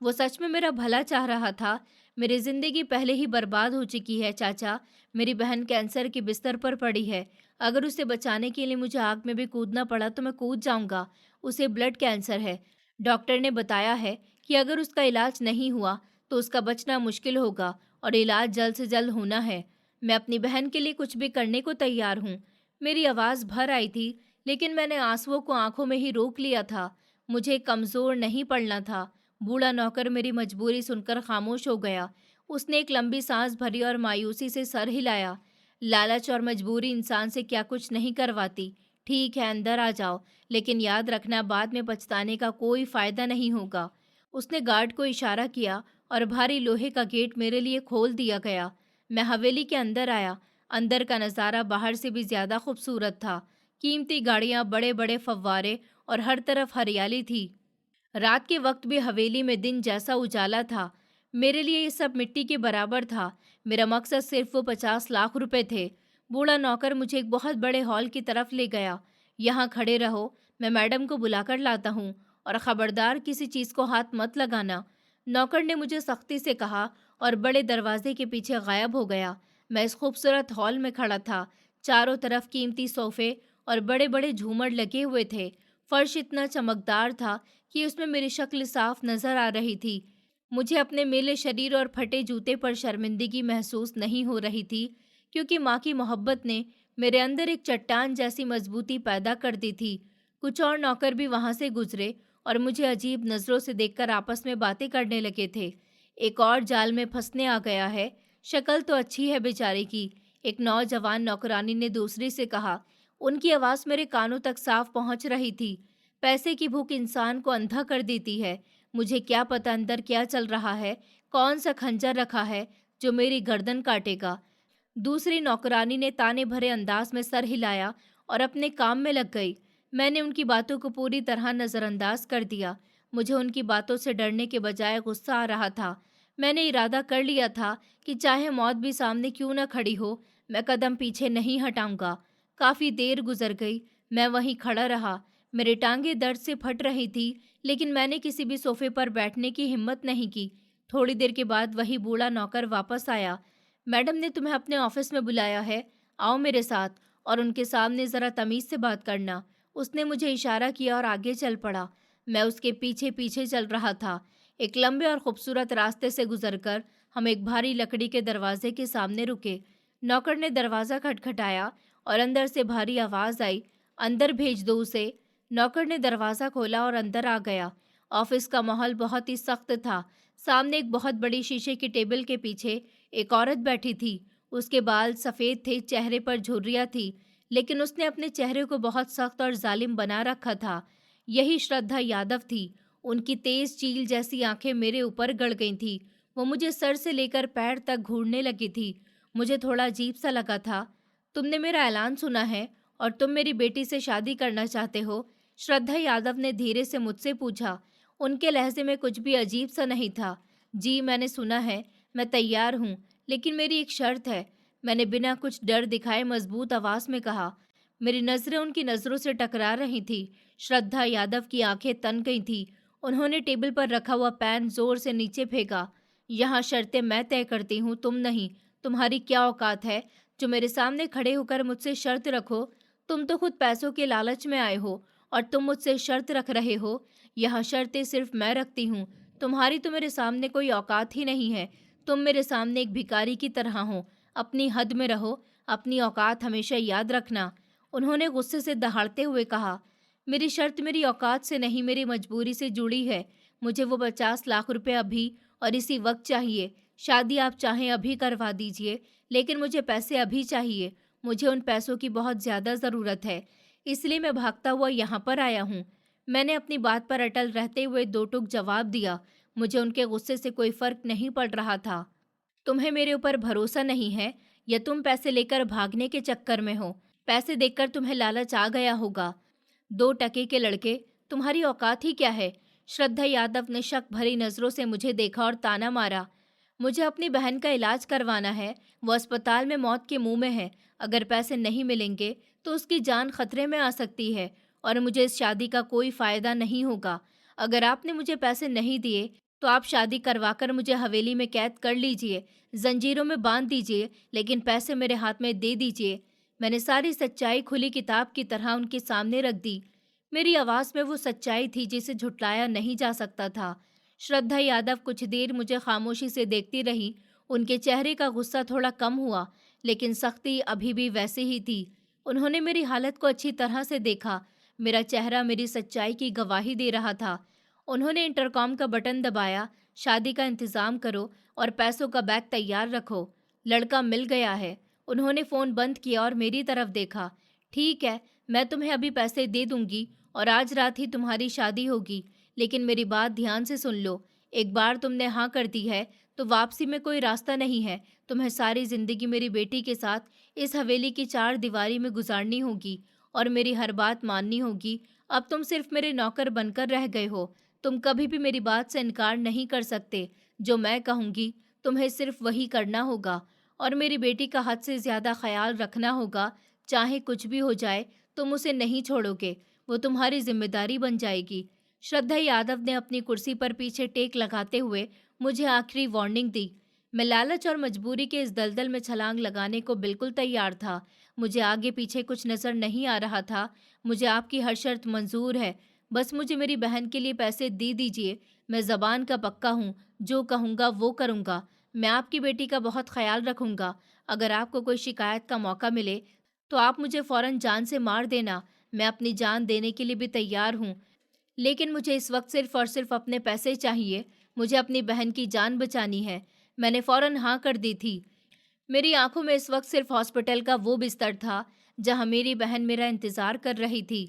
वो सच में मेरा भला चाह रहा था। मेरी जिंदगी पहले ही बर्बाद हो चुकी है चाचा। मेरी बहन कैंसर के बिस्तर पर पड़ी है। अगर उसे बचाने के लिए मुझे आग में भी कूदना पड़ा तो मैं कूद जाऊंगा। उसे ब्लड कैंसर है। डॉक्टर ने बताया है कि अगर उसका इलाज नहीं हुआ तो उसका बचना मुश्किल होगा और इलाज जल्द से जल्द होना है। मैं अपनी बहन के लिए कुछ भी करने को तैयार हूँ। मेरी आवाज़ भर आई थी, लेकिन मैंने आंसुओं को आंखों में ही रोक लिया था। मुझे कमज़ोर नहीं पड़ना था। बूढ़ा नौकर मेरी मजबूरी सुनकर खामोश हो गया। उसने एक लंबी सांस भरी और मायूसी से सर हिलाया। लालच और मजबूरी इंसान से क्या कुछ नहीं करवाती। ठीक है, अंदर आ जाओ, लेकिन याद रखना, बाद में पछताने का कोई फायदा नहीं होगा। उसने गार्ड को इशारा किया और भारी लोहे का गेट मेरे लिए खोल दिया गया। मैं हवेली के अंदर आया। अंदर का नज़ारा बाहर से भी ज्यादा खूबसूरत था। कीमती गाड़ियां, बड़े बड़े फव्वारे और हर तरफ हरियाली थी। रात के वक्त भी हवेली में दिन जैसा उजाला था। मेरे लिए ये सब मिट्टी के बराबर था। मेरा मकसद सिर्फ वो 50 लाख रुपए थे। बूढ़ा नौकर मुझे एक बहुत बड़े हॉल की तरफ ले गया। यहाँ खड़े रहो, मैं मैडम को बुलाकर लाता हूँ, और खबरदार किसी चीज़ को हाथ मत लगाना। नौकर ने मुझे सख्ती से कहा और बड़े दरवाजे के पीछे गायब हो गया। मैं इस खूबसूरत हॉल में खड़ा था। चारों तरफ कीमती सोफे और बड़े बड़े झूमर लगे हुए थे। फर्श इतना चमकदार था कि उसमें मेरी शक्ल साफ नजर आ रही थी। मुझे अपने मेले शरीर और फटे जूते पर शर्मिंदगी महसूस नहीं हो रही थी, क्योंकि माँ की मोहब्बत ने मेरे अंदर एक चट्टान जैसी मजबूती पैदा कर दी थी। कुछ और नौकर भी वहां से गुजरे और मुझे अजीब नज़रों से देखकर आपस में बातें करने लगे थे। एक और जाल में फंसने आ गया है। शक्ल तो अच्छी है बेचारे की, एक नौजवान नौकरानी ने दूसरी से कहा। उनकी आवाज़ मेरे कानों तक साफ पहुंच रही थी। पैसे की भूख इंसान को अंधा कर देती है। मुझे क्या पता अंदर क्या चल रहा है, कौन सा खंजर रखा है जो मेरी गर्दन काटेगा। दूसरी नौकरानी ने ताने भरे अंदाज में सर हिलाया और अपने काम में लग गई। मैंने उनकी बातों को पूरी तरह नज़रअंदाज कर दिया। मुझे उनकी बातों से डरने के बजाय गुस्सा आ रहा था। मैंने इरादा कर लिया था कि चाहे मौत भी सामने क्यों न खड़ी हो, मैं कदम पीछे नहीं हटाऊंगा। काफ़ी देर गुजर गई। मैं वहीं खड़ा रहा। मेरी टांगें दर्द से फट रही थी, लेकिन मैंने किसी भी सोफे पर बैठने की हिम्मत नहीं की। थोड़ी देर के बाद वही बूढ़ा नौकर वापस आया। मैडम ने तुम्हें अपने ऑफिस में बुलाया है, आओ मेरे साथ और उनके सामने ज़रा तमीज़ से बात करना। उसने मुझे इशारा किया और आगे चल पड़ा। मैं उसके पीछे पीछे चल रहा था। एक लंबे और खूबसूरत रास्ते से गुजरकर हम एक भारी लकड़ी के दरवाजे के सामने रुके। नौकर ने दरवाज़ा खटखटाया और अंदर से भारी आवाज़ आई, अंदर भेज दो उसे। नौकर ने दरवाज़ा खोला और अंदर आ गया। ऑफिस का माहौल बहुत ही सख्त था। सामने एक बहुत बड़ी शीशे की टेबल के पीछे एक औरत बैठी थी। उसके बाल सफ़ेद थे, चेहरे पर झुर्रियाँ थी, लेकिन उसने अपने चेहरे को बहुत सख्त और जालिम बना रखा था। यही श्रद्धा यादव थी। उनकी तेज़ चील जैसी आंखें मेरे ऊपर गड़ गई थीं। वो मुझे सर से लेकर पैर तक घूरने लगी थी। मुझे थोड़ा अजीब सा लगा था। तुमने मेरा ऐलान सुना है और तुम मेरी बेटी से शादी करना चाहते हो? श्रद्धा यादव ने धीरे से मुझसे पूछा। उनके लहजे में कुछ भी अजीब सा नहीं था। जी, मैंने सुना है, मैं तैयार हूँ, लेकिन मेरी एक शर्त है। मैंने बिना कुछ डर दिखाए मजबूत आवाज में कहा। मेरी नजरें उनकी नजरों से टकरा रही थी। श्रद्धा यादव की आंखें तन गई थी। उन्होंने टेबल पर रखा हुआ पेन जोर से नीचे फेंका। यहाँ शर्तें मैं तय करती हूँ, तुम नहीं। तुम्हारी क्या औकात है जो मेरे सामने खड़े होकर मुझसे शर्त रखो? तुम तो खुद पैसों के लालच में आए हो और तुम मुझसे शर्त रख रहे हो। यहाँ शर्तें सिर्फ मैं रखती हूँ। तुम्हारी तो मेरे सामने कोई औकात ही नहीं है। तुम मेरे सामने एक भिखारी की तरह हो। अपनी हद में रहो, अपनी औकात हमेशा याद रखना। उन्होंने गुस्से से दहाड़ते हुए कहा। मेरी शर्त मेरी औकात से नहीं, मेरी मजबूरी से जुड़ी है। मुझे वो 50 लाख रुपए अभी और इसी वक्त चाहिए। शादी आप चाहें अभी करवा दीजिए, लेकिन मुझे पैसे अभी चाहिए। मुझे उन पैसों की बहुत ज़्यादा ज़रूरत है, इसलिए मैं भागता हुआ यहाँ पर आया हूँ। मैंने अपनी बात पर अटल रहते हुए दो टूक जवाब दिया। मुझे उनके गुस्से से कोई फर्क नहीं पड़ रहा था। तुम्हें मेरे ऊपर भरोसा नहीं है या तुम पैसे लेकर भागने के चक्कर में हो? पैसे देखकर तुम्हें लालच आ गया होगा। 2 टके के लड़के, तुम्हारी औकात ही क्या है? श्रद्धा यादव ने शक भरी नजरों से मुझे देखा और ताना मारा। मुझे अपनी बहन का इलाज करवाना है। वो अस्पताल में मौत के मुंह में है। अगर पैसे नहीं मिलेंगे तो उसकी जान खतरे में आ सकती है और मुझे इस शादी का कोई फायदा नहीं होगा। अगर आपने मुझे पैसे नहीं दिए तो आप शादी करवाकर मुझे हवेली में कैद कर लीजिए, जंजीरों में बांध दीजिए, लेकिन पैसे मेरे हाथ में दे दीजिए। मैंने सारी सच्चाई खुली किताब की तरह उनके सामने रख दी। मेरी आवाज़ में वो सच्चाई थी जिसे झुटलाया नहीं जा सकता था। श्रद्धा यादव कुछ देर मुझे खामोशी से देखती रही। उनके चेहरे का गुस्सा थोड़ा कम हुआ, लेकिन सख्ती अभी भी वैसे ही थी। उन्होंने मेरी हालत को अच्छी तरह से देखा। मेरा चेहरा मेरी सच्चाई की गवाही दे रहा था। उन्होंने इंटरकॉम का बटन दबाया। शादी का इंतज़ाम करो और पैसों का बैग तैयार रखो। लड़का मिल गया है। उन्होंने फ़ोन बंद किया और मेरी तरफ देखा। ठीक है, मैं तुम्हें अभी पैसे दे दूंगी और आज रात ही तुम्हारी शादी होगी, लेकिन मेरी बात ध्यान से सुन लो। एक बार तुमने हाँ कर दी है तो वापसी में कोई रास्ता नहीं है। तुम्हें सारी ज़िंदगी मेरी बेटी के साथ इस हवेली की 4 दीवारी में गुजारनी होगी और मेरी हर बात माननी होगी। अब तुम सिर्फ मेरे नौकर बनकर रह गए हो। तुम कभी भी मेरी बात से इनकार नहीं कर सकते। जो मैं कहूँगी तुम्हें सिर्फ वही करना होगा और मेरी बेटी का हद से ज़्यादा ख्याल रखना होगा। चाहे कुछ भी हो जाए तुम उसे नहीं छोड़ोगे, वो तुम्हारी जिम्मेदारी बन जाएगी। श्रद्धा यादव ने अपनी कुर्सी पर पीछे टेक लगाते हुए मुझे आखिरी वार्निंग दी। मैं लालच और मजबूरी के इस दलदल में छलांग लगाने को बिल्कुल तैयार था। मुझे आगे पीछे कुछ नज़र नहीं आ रहा था। मुझे आपकी हर शर्त मंजूर है, बस मुझे मेरी बहन के लिए पैसे दे दीजिए। मैं ज़बान का पक्का हूँ, जो कहूँगा वो करूँगा। मैं आपकी बेटी का बहुत ख्याल रखूँगा। अगर आपको कोई शिकायत का मौका मिले तो आप मुझे फ़ौरन जान से मार देना। मैं अपनी जान देने के लिए भी तैयार हूँ, लेकिन मुझे इस वक्त सिर्फ और सिर्फ अपने पैसे चाहिए। मुझे अपनी बहन की जान बचानी है। मैंने फ़ौरन हाँ कर दी थी। मेरी आंखों में इस वक्त सिर्फ हॉस्पिटल का वो बिस्तर था जहां मेरी बहन मेरा इंतज़ार कर रही थी।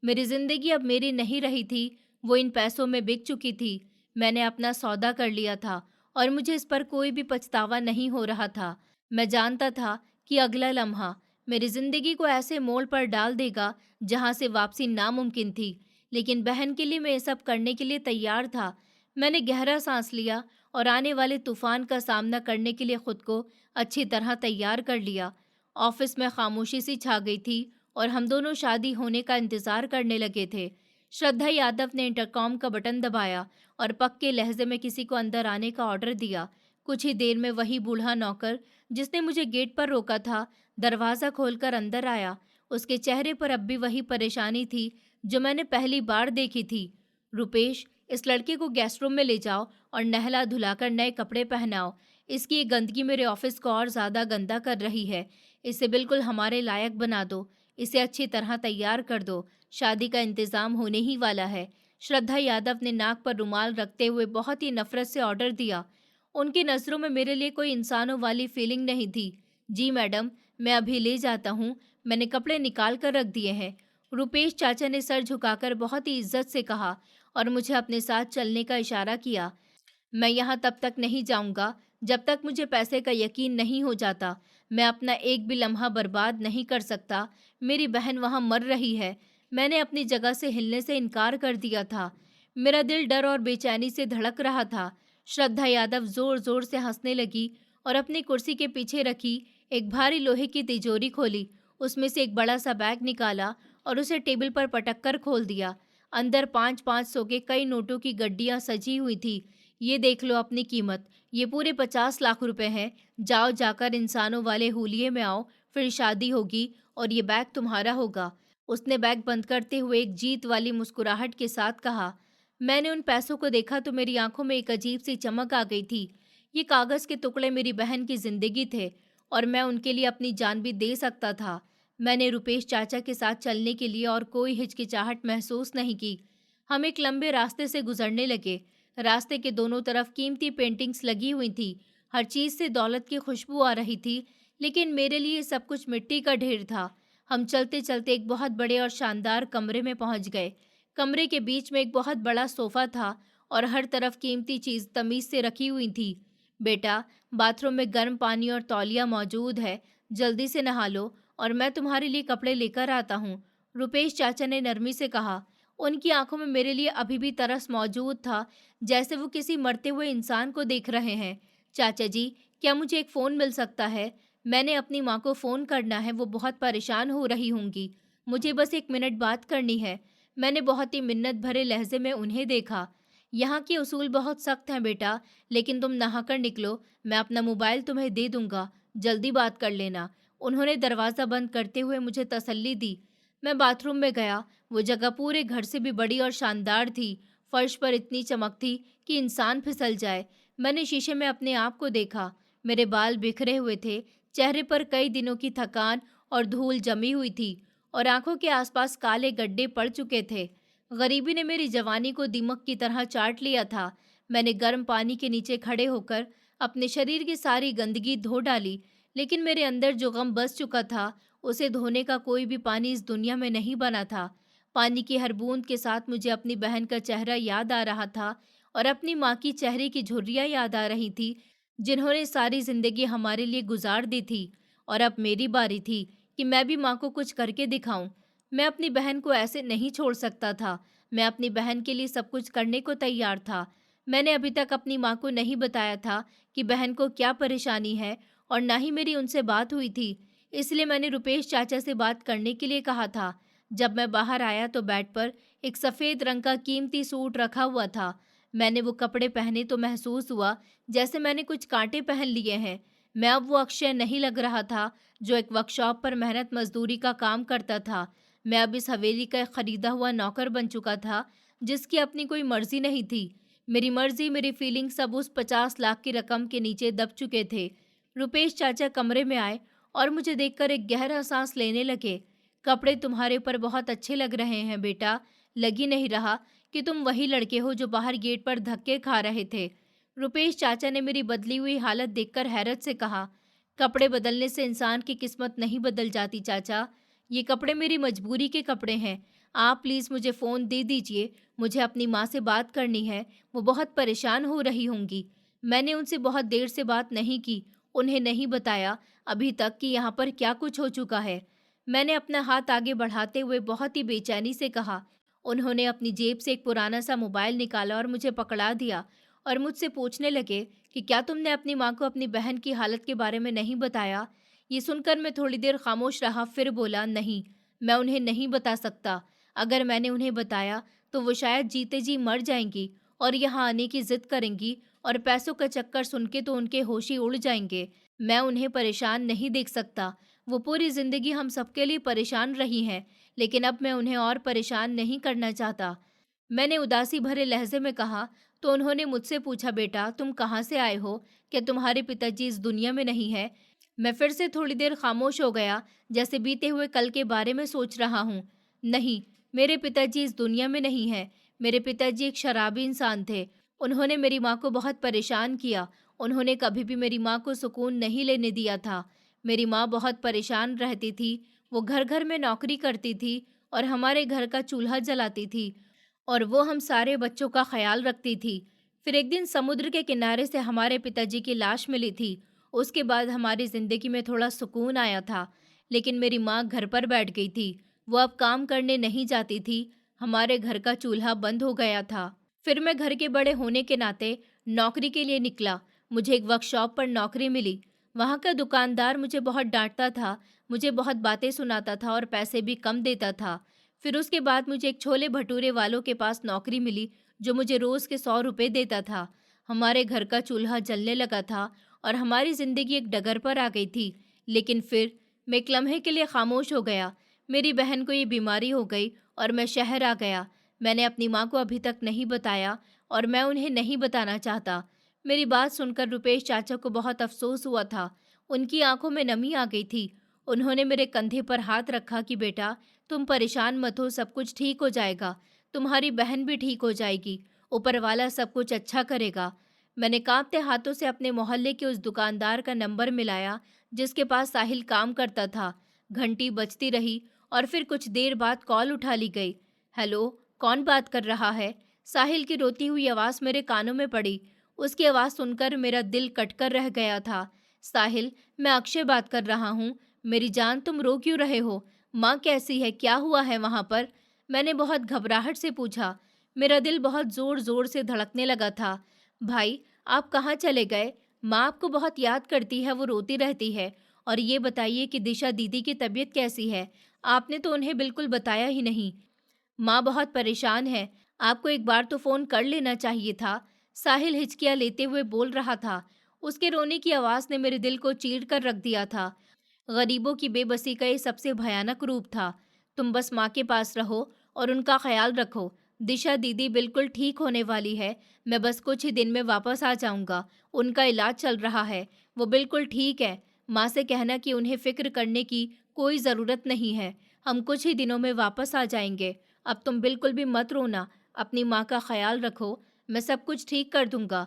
मेरी ज़िंदगी अब मेरी नहीं रही थी, वो इन पैसों में बिक चुकी थी। मैंने अपना सौदा कर लिया था और मुझे इस पर कोई भी पछतावा नहीं हो रहा था। मैं जानता था कि अगला लम्हा मेरी ज़िंदगी को ऐसे मोड़ पर डाल देगा जहां से वापसी नामुमकिन थी, लेकिन बहन के लिए मैं ये सब करने के लिए तैयार था। मैंने गहरा सांस लिया और आने वाले तूफान का सामना करने के लिए खुद को अच्छी तरह तैयार कर लिया। ऑफिस में खामोशी सी छा गई थी और हम दोनों शादी होने का इंतजार करने लगे थे। श्रद्धा यादव ने इंटरकॉम का बटन दबाया और पक्के लहजे में किसी को अंदर आने का ऑर्डर दिया। कुछ ही देर में वही बूढ़ा नौकर जिसने मुझे गेट पर रोका था, दरवाज़ा खोलकर अंदर आया। उसके चेहरे पर अब भी वही परेशानी थी जो मैंने पहली बार देखी थी। रुपेश, इस लड़के को गेस्ट रूम में ले जाओ और नहला धुलाकर नए कपड़े पहनाओ। इसकी ये गंदगी मेरे ऑफिस को और ज़्यादा गंदा कर रही है। इसे बिल्कुल हमारे लायक बना दो। इसे अच्छी तरह तैयार कर दो। शादी का इंतज़ाम होने ही वाला है। श्रद्धा यादव ने नाक पर रुमाल रखते हुए बहुत ही नफ़रत से ऑर्डर दिया। उनकी नज़रों में मेरे लिए कोई इंसानों वाली फीलिंग नहीं थी। जी मैडम, मैं अभी ले जाता हूँ। मैंने कपड़े निकाल कर रख दिए हैं। रुपेश चाचा ने सर झुकाकर बहुत ही इज्जत से कहा और मुझे अपने साथ चलने का इशारा किया। मैं यहाँ तब तक नहीं जाऊँगा जब तक मुझे पैसे का यकीन नहीं हो जाता। मैं अपना एक भी लम्हा बर्बाद नहीं कर सकता। मेरी बहन वहाँ मर रही है। मैंने अपनी जगह से हिलने से इनकार कर दिया था। मेरा दिल डर और बेचैनी से धड़क रहा था। श्रद्धा यादव ज़ोर-ज़ोर से हंसने लगी और अपनी कुर्सी के पीछे रखी एक भारी लोहे की तिजोरी खोली। उसमें से एक बड़ा सा बैग निकाला और उसे टेबल पर पटक कर खोल दिया। अंदर 5-5 सौ के कई नोटों की गड्डियाँ सजी हुई थी। ये देख लो अपनी कीमत, ये पूरे 50 लाख रुपए हैं। जाओ जाकर इंसानों वाले हुलिये में आओ, फिर शादी होगी और ये बैग तुम्हारा होगा। उसने बैग बंद करते हुए एक जीत वाली मुस्कुराहट के साथ कहा। मैंने उन पैसों को देखा तो मेरी आंखों में एक अजीब सी चमक आ गई थी। ये कागज़ के टुकड़े मेरी बहन की जिंदगी थे और मैं उनके लिए अपनी जान भी दे सकता था। मैंने रुपेश चाचा के साथ चलने के लिए और कोई हिचकिचाहट महसूस नहीं की। हम एक लंबे रास्ते से गुजरने लगे। रास्ते के दोनों तरफ कीमती पेंटिंग्स लगी हुई थी। हर चीज़ से दौलत की खुशबू आ रही थी, लेकिन मेरे लिए सब कुछ मिट्टी का ढेर था। हम चलते चलते एक बहुत बड़े और शानदार कमरे में पहुंच गए। कमरे के बीच में एक बहुत बड़ा सोफा था और हर तरफ कीमती चीज़ तमीज़ से रखी हुई थी। बेटा, बाथरूम में गर्म पानी और तौलिया मौजूद है। जल्दी से नहा लो और मैं तुम्हारे लिए कपड़े लेकर आता हूँ। रुपेश चाचा ने नरमी से कहा। उनकी आंखों में मेरे लिए अभी भी तरस मौजूद था, जैसे वो किसी मरते हुए इंसान को देख रहे हैं। चाचा जी, क्या मुझे एक फ़ोन मिल सकता है? मैंने अपनी माँ को फ़ोन करना है, वो बहुत परेशान हो रही होंगी। मुझे बस 1 मिनट बात करनी है। मैंने बहुत ही मिन्नत भरे लहजे में उन्हें देखा। यहाँ के उसूल बहुत सख्त हैं बेटा, लेकिन तुम नहाकर निकलो, मैं अपना मोबाइल तुम्हें दे दूंगा, जल्दी बात कर लेना। उन्होंने दरवाज़ा बंद करते हुए मुझे तसल्ली दी। मैं बाथरूम में गया। वो जगह पूरे घर से भी बड़ी और शानदार थी। फर्श पर इतनी चमक थी कि इंसान फिसल जाए। मैंने शीशे में अपने आप को देखा। मेरे बाल बिखरे हुए थे, चेहरे पर कई दिनों की थकान और धूल जमी हुई थी और आंखों के आसपास काले गड्ढे पड़ चुके थे। गरीबी ने मेरी जवानी को दीमक की तरह चाट लिया था। मैंने गर्म पानी के नीचे खड़े होकर अपने शरीर की सारी गंदगी धो डाली, लेकिन मेरे अंदर जो गम बस चुका था, उसे धोने का कोई भी पानी इस दुनिया में नहीं बना था। पानी की हर बूंद के साथ मुझे अपनी बहन का चेहरा याद आ रहा था और अपनी माँ की चेहरे की झुर्रियाँ याद आ रही थी, जिन्होंने सारी जिंदगी हमारे लिए गुजार दी थी। और अब मेरी बारी थी कि मैं भी माँ को कुछ करके दिखाऊं। मैं अपनी बहन को ऐसे नहीं छोड़ सकता था। मैं अपनी बहन के लिए सब कुछ करने को तैयार था। मैंने अभी तक अपनी माँ को नहीं बताया था कि बहन को क्या परेशानी है और ना ही मेरी उनसे बात हुई थी। इसलिए मैंने रुपेश चाचा से बात करने के लिए कहा था। जब मैं बाहर आया तो बेड पर एक सफ़ेद रंग का कीमती सूट रखा हुआ था। मैंने वो कपड़े पहने तो महसूस हुआ जैसे मैंने कुछ कांटे पहन लिए हैं। मैं अब वो अक्षय नहीं लग रहा था जो एक वर्कशॉप पर मेहनत मजदूरी का काम करता था। मैं अब इस हवेली का एक खरीदा हुआ नौकर बन चुका था, जिसकी अपनी कोई मर्जी नहीं थी। मेरी मर्जी, मेरी फीलिंग सब उस 50 लाख की रकम के नीचे दब चुके थे। रुपेश चाचा कमरे में आए और मुझे देखकर एक गहरा सांस लेने लगे। कपड़े तुम्हारे ऊपर बहुत अच्छे लग रहे हैं बेटा। लग ही नहीं रहा कि तुम वही लड़के हो जो बाहर गेट पर धक्के खा रहे थे। रुपेश चाचा ने मेरी बदली हुई हालत देखकर हैरत से कहा। कपड़े बदलने से इंसान की किस्मत नहीं बदल जाती चाचा। ये कपड़े मेरी मजबूरी के कपड़े हैं। आप प्लीज़ मुझे फ़ोन दे दीजिए। मुझे अपनी माँ से बात करनी है। वो बहुत परेशान हो रही होंगी। मैंने उनसे बहुत देर से बात नहीं की। उन्हें नहीं बताया अभी तक कि यहाँ पर क्या कुछ हो चुका है। मैंने अपना हाथ आगे बढ़ाते हुए बहुत ही बेचैनी से कहा। उन्होंने अपनी जेब से एक पुराना सा मोबाइल निकाला और मुझे पकड़ा दिया और मुझसे पूछने लगे कि क्या तुमने अपनी माँ को अपनी बहन की हालत के बारे में नहीं बताया। ये सुनकर मैं थोड़ी देर खामोश रहा, फिर बोला, नहीं, मैं उन्हें नहीं बता सकता। अगर मैंने उन्हें बताया तो वो शायद जीते जी मर जाएंगी और यहाँ आने की जिद करेंगी और पैसों का चक्कर सुन के तो उनके होश ही उड़ जाएंगे। मैं उन्हें परेशान नहीं देख सकता। वो पूरी ज़िंदगी हम सबके लिए परेशान रही हैं, लेकिन अब मैं उन्हें और परेशान नहीं करना चाहता। मैंने उदासी भरे लहजे में कहा। तो उन्होंने मुझसे पूछा, बेटा तुम कहाँ से आए हो? क्या तुम्हारे पिताजी इस दुनिया में नहीं है? मैं फिर से थोड़ी देर खामोश हो गया, जैसे बीते हुए कल के बारे में सोच रहा हूँ। नहीं, मेरे पिताजी इस दुनिया में नहीं है। मेरे पिताजी एक शराबी इंसान थे। उन्होंने मेरी माँ को बहुत परेशान किया। उन्होंने कभी भी मेरी माँ को सुकून नहीं लेने दिया था। मेरी माँ बहुत परेशान रहती थी। वो घर घर में नौकरी करती थी और हमारे घर का चूल्हा जलाती थी, और वो हम सारे बच्चों का ख्याल रखती थी। फिर एक दिन समुद्र के किनारे से हमारे पिताजी की लाश मिली थी। उसके बाद हमारी ज़िंदगी में थोड़ा सुकून आया था। लेकिन मेरी माँ घर पर बैठ गई थी। वो अब काम करने नहीं जाती थी। हमारे घर का चूल्हा बंद हो गया था। फिर मैं घर के बड़े होने के नाते नौकरी के लिए निकला। मुझे एक वर्कशॉप पर नौकरी मिली। वहाँ का दुकानदार मुझे बहुत डांटता था, मुझे बहुत बातें सुनाता था और पैसे भी कम देता था। फिर उसके बाद मुझे एक छोले भटूरे वालों के पास नौकरी मिली, जो मुझे रोज़ के 100 रुपये देता था। हमारे घर का चूल्हा जलने लगा था और हमारी ज़िंदगी एक डगर पर आ गई थी। लेकिन फिर मैं एक लम्हे के लिए खामोश हो गया। मेरी बहन को ये बीमारी हो गई और मैं शहर आ गया। मैंने अपनी माँ को अभी तक नहीं बताया और मैं उन्हें नहीं बताना चाहता। मेरी बात सुनकर रुपेश चाचा को बहुत अफसोस हुआ था। उनकी आंखों में नमी आ गई थी। उन्होंने मेरे कंधे पर हाथ रखा कि बेटा तुम परेशान मत हो, सब कुछ ठीक हो जाएगा। तुम्हारी बहन भी ठीक हो जाएगी। ऊपर वाला सब कुछ अच्छा करेगा। मैंने कांपते हाथों से अपने मोहल्ले के उस दुकानदार का नंबर मिलाया जिसके पास साहिल काम करता था। घंटी बजती रही और फिर कुछ देर बाद कॉल उठा ली गई। हेलो, कौन बात कर रहा है? साहिल की रोती हुई आवाज़ मेरे कानों में पड़ी। उसकी आवाज़ सुनकर मेरा दिल कटकर रह गया था। साहिल, मैं अक्षय बात कर रहा हूँ। मेरी जान, तुम रो क्यों रहे हो? माँ कैसी है? क्या हुआ है वहाँ पर? मैंने बहुत घबराहट से पूछा। मेरा दिल बहुत ज़ोर ज़ोर से धड़कने लगा था। भाई, आप कहाँ चले गए? माँ आपको बहुत याद करती है, वो रोती रहती है। और ये बताइए कि दिशा दीदी की तबीयत कैसी है? आपने तो उन्हें बिल्कुल बताया ही नहीं। माँ बहुत परेशान है। आपको एक बार तो फ़ोन कर लेना चाहिए था। साहिल हिचकियाँ लेते हुए बोल रहा था। उसके रोने की आवाज़ ने मेरे दिल को चीर कर रख दिया था। गरीबों की बेबसी का ये सबसे भयानक रूप था। तुम बस माँ के पास रहो और उनका ख्याल रखो। दिशा दीदी बिल्कुल ठीक होने वाली है। मैं बस कुछ ही दिन में वापस आ जाऊंगा। उनका इलाज चल रहा है। वो बिल्कुल ठीक है। माँ से कहना कि उन्हें फ़िक्र करने की कोई ज़रूरत नहीं है। हम कुछ ही दिनों में वापस आ जाएंगे। अब तुम बिल्कुल भी मत रोना। अपनी माँ का ख्याल रखो। मैं सब कुछ ठीक कर दूंगा।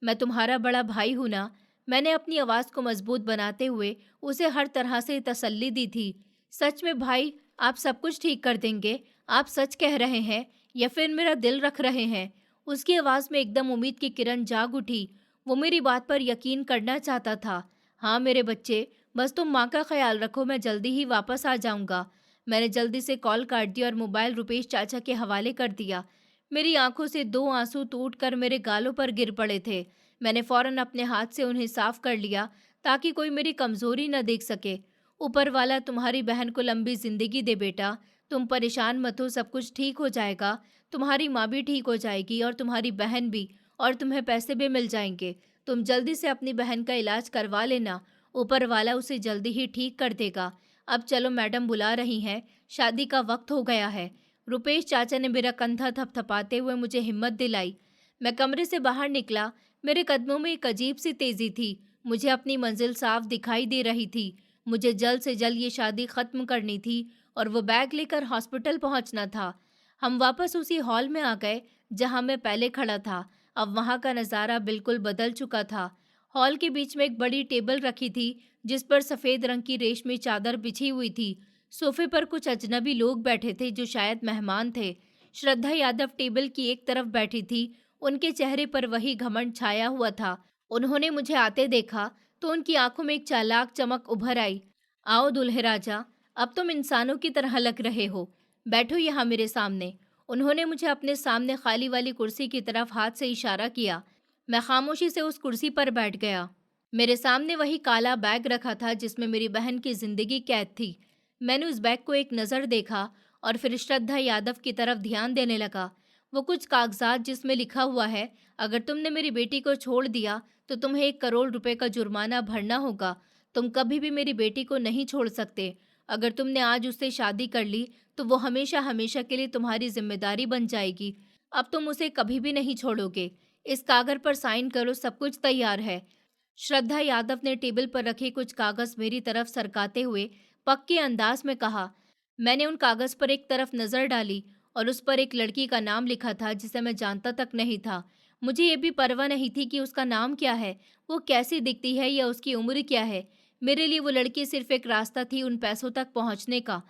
मैं तुम्हारा बड़ा भाई हूँ ना। मैंने अपनी आवाज़ को मजबूत बनाते हुए उसे हर तरह से तसल्ली दी थी। सच में भाई, आप सब कुछ ठीक कर देंगे? आप सच कह रहे हैं या फिर मेरा दिल रख रहे हैं? उसकी आवाज़ में एकदम उम्मीद की किरण जाग उठी। वो मेरी बात पर यकीन करना चाहता था। हाँ मेरे बच्चे, बस तुम माँ का ख्याल रखो, मैं जल्दी ही वापस आ जाऊँगा। मैंने जल्दी से कॉल काट दिया और मोबाइल रुपेश चाचा के हवाले कर दिया। मेरी आंखों से 2 आंसू टूटकर मेरे गालों पर गिर पड़े थे। मैंने फ़ौरन अपने हाथ से उन्हें साफ कर लिया ताकि कोई मेरी कमज़ोरी न देख सके। ऊपर वाला तुम्हारी बहन को लंबी ज़िंदगी दे बेटा। तुम परेशान मत हो, सब कुछ ठीक हो जाएगा। तुम्हारी माँ भी ठीक हो जाएगी और तुम्हारी बहन भी, और तुम्हें पैसे भी मिल जाएंगे। तुम जल्दी से अपनी बहन का इलाज करवा लेना। ऊपर वाला उसे जल्दी ही ठीक कर देगा। अब चलो, मैडम बुला रही हैं। शादी का वक्त हो गया है। रुपेश चाचा ने मेरा कंधा थपथपाते हुए मुझे हिम्मत दिलाई। मैं कमरे से बाहर निकला। मेरे कदमों में एक अजीब सी तेजी थी। मुझे अपनी मंजिल साफ दिखाई दे रही थी। मुझे जल्द से जल्द ये शादी खत्म करनी थी और वो बैग लेकर हॉस्पिटल पहुंचना था। हम वापस उसी हॉल में आ गए जहां मैं पहले खड़ा था। अब वहां का नज़ारा बिल्कुल बदल चुका था। हॉल के बीच में एक बड़ी टेबल रखी थी जिस पर सफ़ेद रंग की रेशमी चादर बिछी हुई थी। सोफे पर कुछ अजनबी लोग बैठे थे जो शायद मेहमान थे। श्रद्धा यादव टेबल की एक तरफ बैठी थी। उनके चेहरे पर वही घमंड छाया हुआ था। उन्होंने मुझे आते देखा तो उनकी आंखों में एक चालाक चमक उभर आई। आओ दूल्हे राजा, अब तुम इंसानों की तरह लग रहे हो। बैठो यहाँ मेरे सामने। उन्होंने मुझे अपने सामने खाली वाली कुर्सी की तरफ हाथ से इशारा किया। मैं खामोशी से उस कुर्सी पर बैठ गया। मेरे सामने वही काला बैग रखा था जिसमें मेरी बहन की जिंदगी कैद थी। मैंने उस बैग को एक नज़र देखा और फिर श्रद्धा यादव की तरफ ध्यान देने लगा। वो कुछ कागजात जिसमें लिखा हुआ है, अगर तुमने मेरी बेटी को छोड़ दिया तो तुम्हें 1 करोड़ रुपए का जुर्माना भरना होगा। तुम कभी भी मेरी बेटी को नहीं छोड़ सकते। अगर तुमने आज उससे शादी कर ली तो वो हमेशा हमेशा के लिए तुम्हारी जिम्मेदारी बन जाएगी। अब तुम उसे कभी भी नहीं छोड़ोगे। इस कागज पर साइन करो, सब कुछ तैयार है। श्रद्धा यादव ने टेबल पर रखे कुछ कागज मेरी तरफ सरकाते हुए पक्के अंदाज में कहा। मैंने उन कागज पर एक तरफ नजर डाली और उस पर एक लड़की का नाम लिखा था जिसे मैं जानता तक नहीं था। मुझे ये भी परवाह नहीं थी कि उसका नाम क्या है, वो कैसी दिखती है या उसकी उम्र क्या है। मेरे लिए वो लड़की सिर्फ एक रास्ता थी उन पैसों तक पहुंचने का।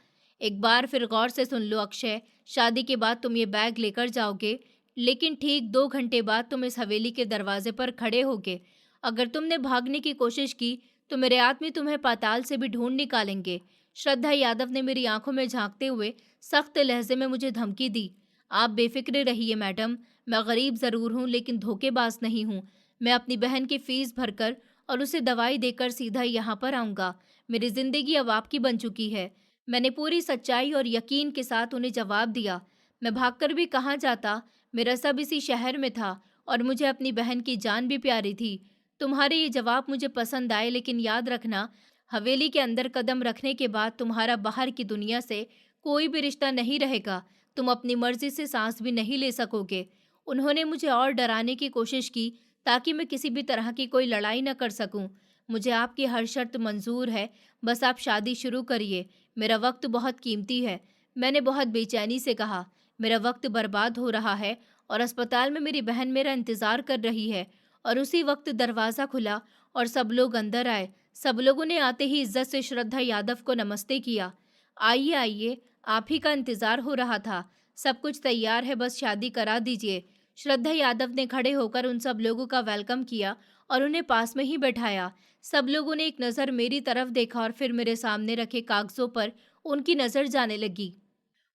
एक बार फिर गौर से सुन लो अक्षय, शादी के बाद तुम ये बैग लेकर जाओगे, लेकिन ठीक 2 घंटे बाद तुम इस हवेली के दरवाजे पर खड़े होगे। अगर तुमने भागने की कोशिश की तो मेरे आदमी तुम्हें पाताल से भी ढूंढ निकालेंगे। श्रद्धा यादव ने मेरी आंखों में झांकते हुए सख्त लहजे में मुझे धमकी दी। आप बेफिक्र रहिए मैडम, मैं गरीब जरूर हूँ लेकिन धोखेबाज नहीं हूँ। मैं अपनी बहन की फीस भरकर और उसे दवाई देकर सीधा यहाँ पर आऊँगा। मेरी जिंदगी अब आपकी बन चुकी है। मैंने पूरी सच्चाई और यकीन के साथ उन्हें जवाब दिया। मैं भागकर भी कहाँ जाता, मेरा सब इसी शहर में था और मुझे अपनी बहन की जान भी प्यारी थी। तुम्हारे ये जवाब मुझे पसंद आए, लेकिन याद रखना, हवेली के अंदर कदम रखने के बाद तुम्हारा बाहर की दुनिया से कोई भी रिश्ता नहीं रहेगा। तुम अपनी मर्जी से सांस भी नहीं ले सकोगे। उन्होंने मुझे और डराने की कोशिश की ताकि मैं किसी भी तरह की कोई लड़ाई न कर सकूं। मुझे आपकी हर शर्त मंजूर है, बस आप शादी शुरू करिए। मेरा वक्त बहुत कीमती है। मैंने बहुत बेचैनी से कहा। मेरा वक्त बर्बाद हो रहा है और अस्पताल में मेरी बहन मेरा इंतजार कर रही है। और उसी वक्त दरवाज़ा खुला और सब लोग अंदर आए। सब लोगों ने आते ही इज्जत से श्रद्धा यादव को नमस्ते किया। आइए आइए, आप ही का इंतजार हो रहा था। सब कुछ तैयार है, बस शादी करा दीजिए। श्रद्धा यादव ने खड़े होकर उन सब लोगों का वेलकम किया और उन्हें पास में ही बैठाया। सब लोगों ने एक नज़र मेरी तरफ देखा और फिर मेरे सामने रखे कागजों पर उनकी नज़र जाने लगी।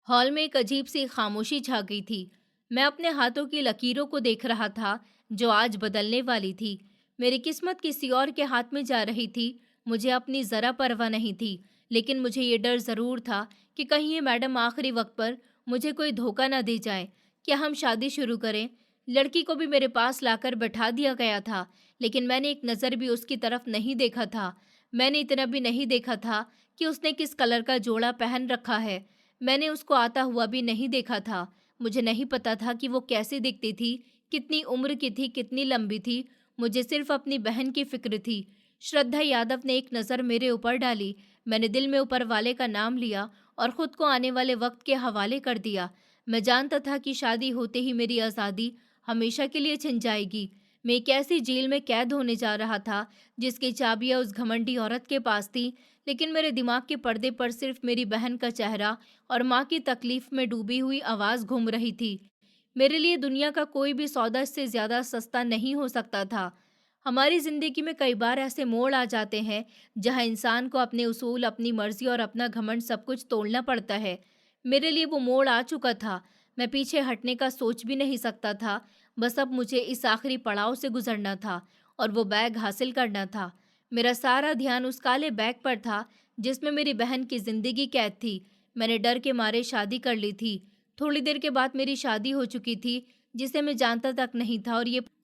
हॉल में एक अजीब सी खामोशी छा गई थी। मैं अपने हाथों की लकीरों को देख रहा था जो आज बदलने वाली थी। मेरी किस्मत किसी और के हाथ में जा रही थी। मुझे अपनी ज़रा परवाह नहीं थी, लेकिन मुझे ये डर ज़रूर था कि कहीं ये मैडम आखिरी वक्त पर मुझे कोई धोखा न दे जाए। क्या हम शादी शुरू करें? लड़की को भी मेरे पास लाकर बैठा दिया गया था, लेकिन मैंने एक नज़र भी उसकी तरफ नहीं देखा था। मैंने इतना भी नहीं देखा था कि उसने किस कलर का जोड़ा पहन रखा है। मैंने उसको आता हुआ भी नहीं देखा था। मुझे नहीं पता था कि वो कैसी दिखती थी, कितनी उम्र की थी, कितनी लंबी थी। मुझे सिर्फ अपनी बहन की फिक्र थी। श्रद्धा यादव ने एक नज़र मेरे ऊपर डाली। मैंने दिल में ऊपर वाले का नाम लिया और खुद को आने वाले वक्त के हवाले कर दिया। मैं जानता था कि शादी होते ही मेरी आज़ादी हमेशा के लिए छिन जाएगी। मैं एक ऐसी जेल में कैद होने जा रहा था जिसकी चाबियां उस घमंडी औरत के पास थी, लेकिन मेरे दिमाग के पर्दे पर सिर्फ मेरी बहन का चेहरा और माँ की तकलीफ में डूबी हुई आवाज़ घूम रही थी। मेरे लिए दुनिया का कोई भी सौदा इससे ज़्यादा सस्ता नहीं हो सकता था। हमारी ज़िंदगी में कई बार ऐसे मोड़ आ जाते हैं जहाँ इंसान को अपने उसूल, अपनी मर्जी और अपना घमंड सब कुछ तोड़ना पड़ता है। मेरे लिए वो मोड़ आ चुका था। मैं पीछे हटने का सोच भी नहीं सकता था। बस अब मुझे इस आखिरी पड़ाव से गुजरना था और वो बैग हासिल करना था। मेरा सारा ध्यान उस काले बैग पर था जिसमें मेरी बहन की ज़िंदगी कैद थी। मैंने डर के मारे शादी कर ली थी। थोड़ी देर के बाद मेरी शादी हो चुकी थी, जिसे मैं जानता तक नहीं था,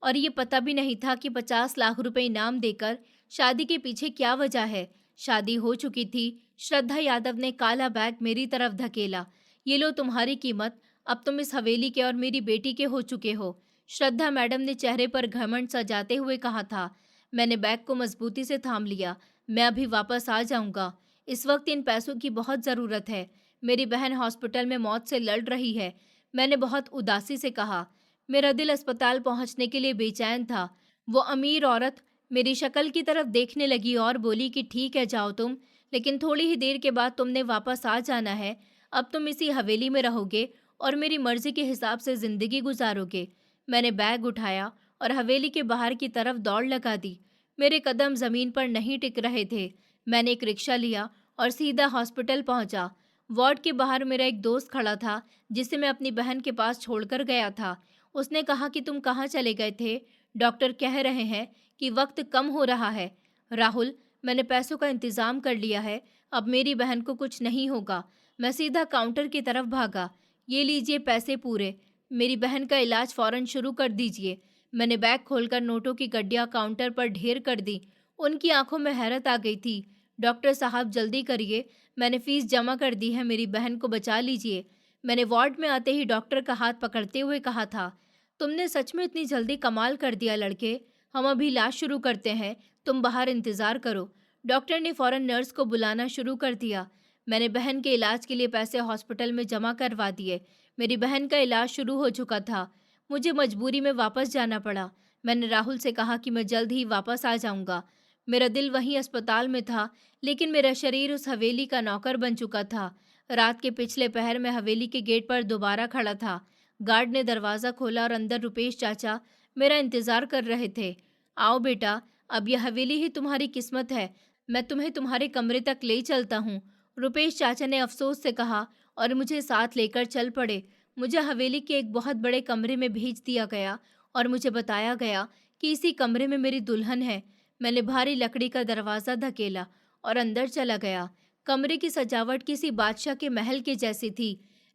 और ये पता भी नहीं था कि 50 लाख रुपए इनाम देकर शादी के पीछे क्या वजह है। शादी हो चुकी थी। श्रद्धा यादव ने काला बैग मेरी तरफ धकेला। ये लो तुम्हारी कीमत, अब तुम इस हवेली के और मेरी बेटी के हो चुके हो। श्रद्धा मैडम ने चेहरे पर घमंड सजाते हुए कहा था। मैंने बैग को मजबूती से थाम लिया। मैं अभी वापस आ जाऊंगा। इस वक्त इन पैसों की बहुत ज़रूरत है। मेरी बहन हॉस्पिटल में मौत से लड़ रही है। मैंने बहुत उदासी से कहा। मेरा दिल अस्पताल पहुंचने के लिए बेचैन था। वो अमीर औरत मेरी शक्ल की तरफ देखने लगी और बोली कि ठीक है, जाओ तुम, लेकिन थोड़ी ही देर के बाद तुमने वापस आ जाना है। अब तुम इसी हवेली में रहोगे और मेरी मर्जी के हिसाब से ज़िंदगी गुजारोगे। मैंने बैग उठाया और हवेली के बाहर की तरफ दौड़ लगा दी। मेरे कदम ज़मीन पर नहीं टिक रहे थे। मैंने एक रिक्शा लिया और सीधा हॉस्पिटल पहुंचा। वार्ड के बाहर मेरा एक दोस्त खड़ा था जिसे मैं अपनी बहन के पास छोड़कर गया था। उसने कहा कि तुम कहाँ चले गए थे? डॉक्टर कह रहे हैं कि वक्त कम हो रहा है। राहुल, मैंने पैसों का इंतज़ाम कर लिया है। अब मेरी बहन को कुछ नहीं होगा। मैं सीधा काउंटर की तरफ भागा। ये लीजिए पैसे पूरे। मेरी बहन का इलाज फ़ौरन शुरू कर दीजिए। मैंने बैग खोलकर नोटों की गड्डियाँ काउंटर पर ढेर कर दी। उनकी आंखों में हैरत आ गई थी। डॉक्टर साहब जल्दी करिए, मैंने फ़ीस जमा कर दी है, मेरी बहन को बचा लीजिए। मैंने वार्ड में आते ही डॉक्टर का हाथ पकड़ते हुए कहा था, तुमने सच में इतनी जल्दी कमाल कर दिया लड़के। हम अभी इलाज शुरू करते हैं, तुम बाहर इंतजार करो। डॉक्टर ने फौरन नर्स को बुलाना शुरू कर दिया। मैंने बहन के इलाज के लिए पैसे हॉस्पिटल में जमा करवा दिए। मेरी बहन का इलाज शुरू हो चुका था। मुझे मजबूरी में वापस जाना पड़ा। मैंने राहुल से कहा कि मैं जल्द ही वापस आ जाऊंगा। मेरा दिल वहीं अस्पताल में था, लेकिन मेरा शरीर उस हवेली का नौकर बन चुका था। रात के पिछले पहर में हवेली के गेट पर दोबारा खड़ा था। गार्ड ने दरवाज़ा खोला और अंदर रुपेश चाचा मेरा इंतज़ार कर रहे थे। आओ बेटा, अब यह हवेली ही तुम्हारी किस्मत है। मैं तुम्हें तुम्हारे कमरे तक ले चलता हूँ। रुपेश चाचा ने अफसोस से कहा और मुझे साथ लेकर चल पड़े। मुझे हवेली के एक बहुत बड़े कमरे में भेज दिया गया और मुझे बताया गया कि इसी कमरे में मेरी दुल्हन है। मैंने भारी लकड़ी का दरवाज़ा धकेला और अंदर चला गया। कमरे की सजावट किसी बादशाह के महल के जैसी थी।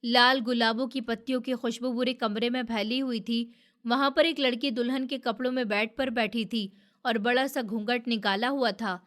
लाल गुलाबों की पत्तियों की खुशबू पूरे कमरे में फैली हुई थी। वहां पर एक लड़की दुल्हन के कपड़ों में बेड पर बैठी थी और बड़ा सा घूंघट निकाला हुआ था।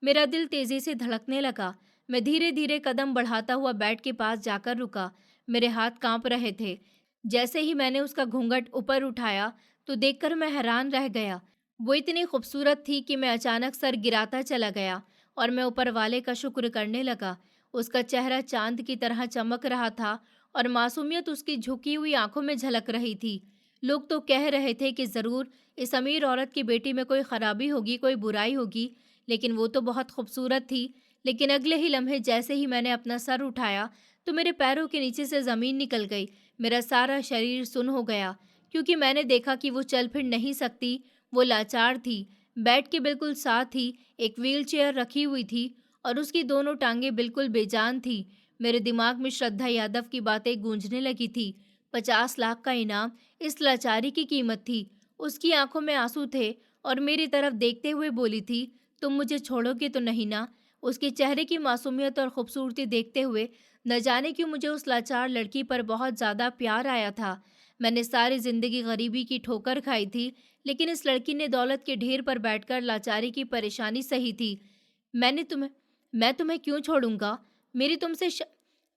मेरा दिल तेजी से धड़कने लगा। मैं धीरे धीरे कदम बढ़ाता हुआ बेड के पास जाकर रुका। मेरे हाथ कांप रहे थे। जैसे ही मैंने उसका घूंघट ऊपर उठाया तो देखकर मैं हैरान रह गया। वो इतनी खूबसूरत थी कि मैं अचानक सर गिराता चला गया और मैं ऊपर वाले का शुक्र करने लगा। उसका चेहरा चांद की तरह चमक रहा था और मासूमियत उसकी झुकी हुई आंखों में झलक रही थी। लोग तो कह रहे थे कि ज़रूर इस अमीर औरत की बेटी में कोई खराबी होगी, कोई बुराई होगी, लेकिन वो तो बहुत खूबसूरत थी। लेकिन अगले ही लम्हे जैसे ही मैंने अपना सर उठाया तो मेरे पैरों के नीचे से ज़मीन निकल गई। मेरा सारा शरीर सुन्न हो गया क्योंकि मैंने देखा कि वो चल फिर नहीं सकती। वो लाचार थी। बेड के बिल्कुल साथ ही एक व्हीलचेयर रखी हुई थी और उसकी दोनों टांगें बिल्कुल बेजान थी। मेरे दिमाग में श्रद्धा यादव की बातें गूंजने लगी थी। 50 लाख का इनाम इस लाचारी की कीमत थी। उसकी आंखों में आंसू थे और मेरी तरफ देखते हुए बोली थी, तुम मुझे छोड़ोगे तो नहीं ना। उसके चेहरे की मासूमियत और खूबसूरती देखते हुए न जाने क्यों मुझे उस लाचार लड़की पर बहुत ज़्यादा प्यार आया था। मैंने सारी जिंदगी गरीबी की ठोकर खाई थी, लेकिन इस लड़की ने दौलत के ढेर पर बैठकर लाचारी की परेशानी सही थी। मैंने तुम्हें मैं तुम्हें क्यों छोड़ूंगा? मेरी तुमसे श...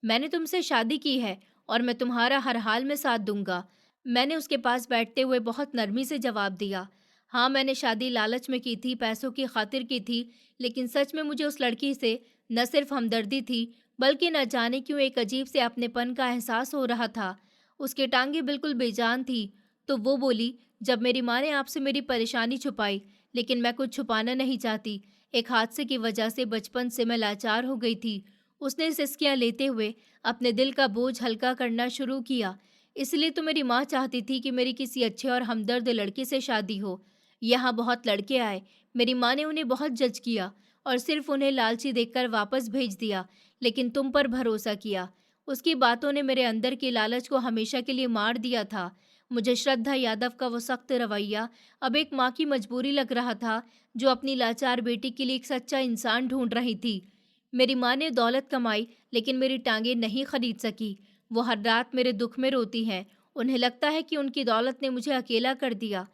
मैंने तुमसे शादी की है और मैं तुम्हारा हर हाल में साथ दूंगा। मैंने उसके पास बैठते हुए बहुत नरमी से जवाब दिया। हाँ, मैंने शादी लालच में की थी, पैसों की खातिर की थी, लेकिन सच में मुझे उस लड़की से न सिर्फ हमदर्दी थी, बल्कि न जाने क्यों एक अजीब से अपनेपन का एहसास हो रहा था। उसकी टांगें बिल्कुल बेजान थी। तो वो बोली, जब मेरी माँ ने आपसे मेरी परेशानी छुपाई, लेकिन मैं कुछ छुपाना नहीं चाहती। एक हादसे की वजह से बचपन से मैं लाचार हो गई थी। उसने सिसकियाँ लेते हुए अपने दिल का बोझ हल्का करना शुरू किया। इसलिए तो मेरी माँ चाहती थी कि मेरी किसी अच्छे और हमदर्द लड़के से शादी हो। यहाँ बहुत लड़के आए। मेरी माँ ने उन्हें बहुत जज किया और सिर्फ उन्हें लालची देखकर वापस भेज दिया, लेकिन तुम पर भरोसा किया। उसकी बातों ने मेरे अंदर की लालच को हमेशा के लिए मार दिया था। मुझे श्रद्धा यादव का वो सख्त रवैया अब एक माँ की मजबूरी लग रहा था, जो अपनी लाचार बेटी के लिए एक सच्चा इंसान ढूंढ रही थी। मेरी माँ ने दौलत कमाई, लेकिन मेरी टांगें नहीं खरीद सकी। वो हर रात मेरे दुख में रोती हैं। उन्हें लगता है कि उनकी दौलत ने मुझे अकेला कर दिया।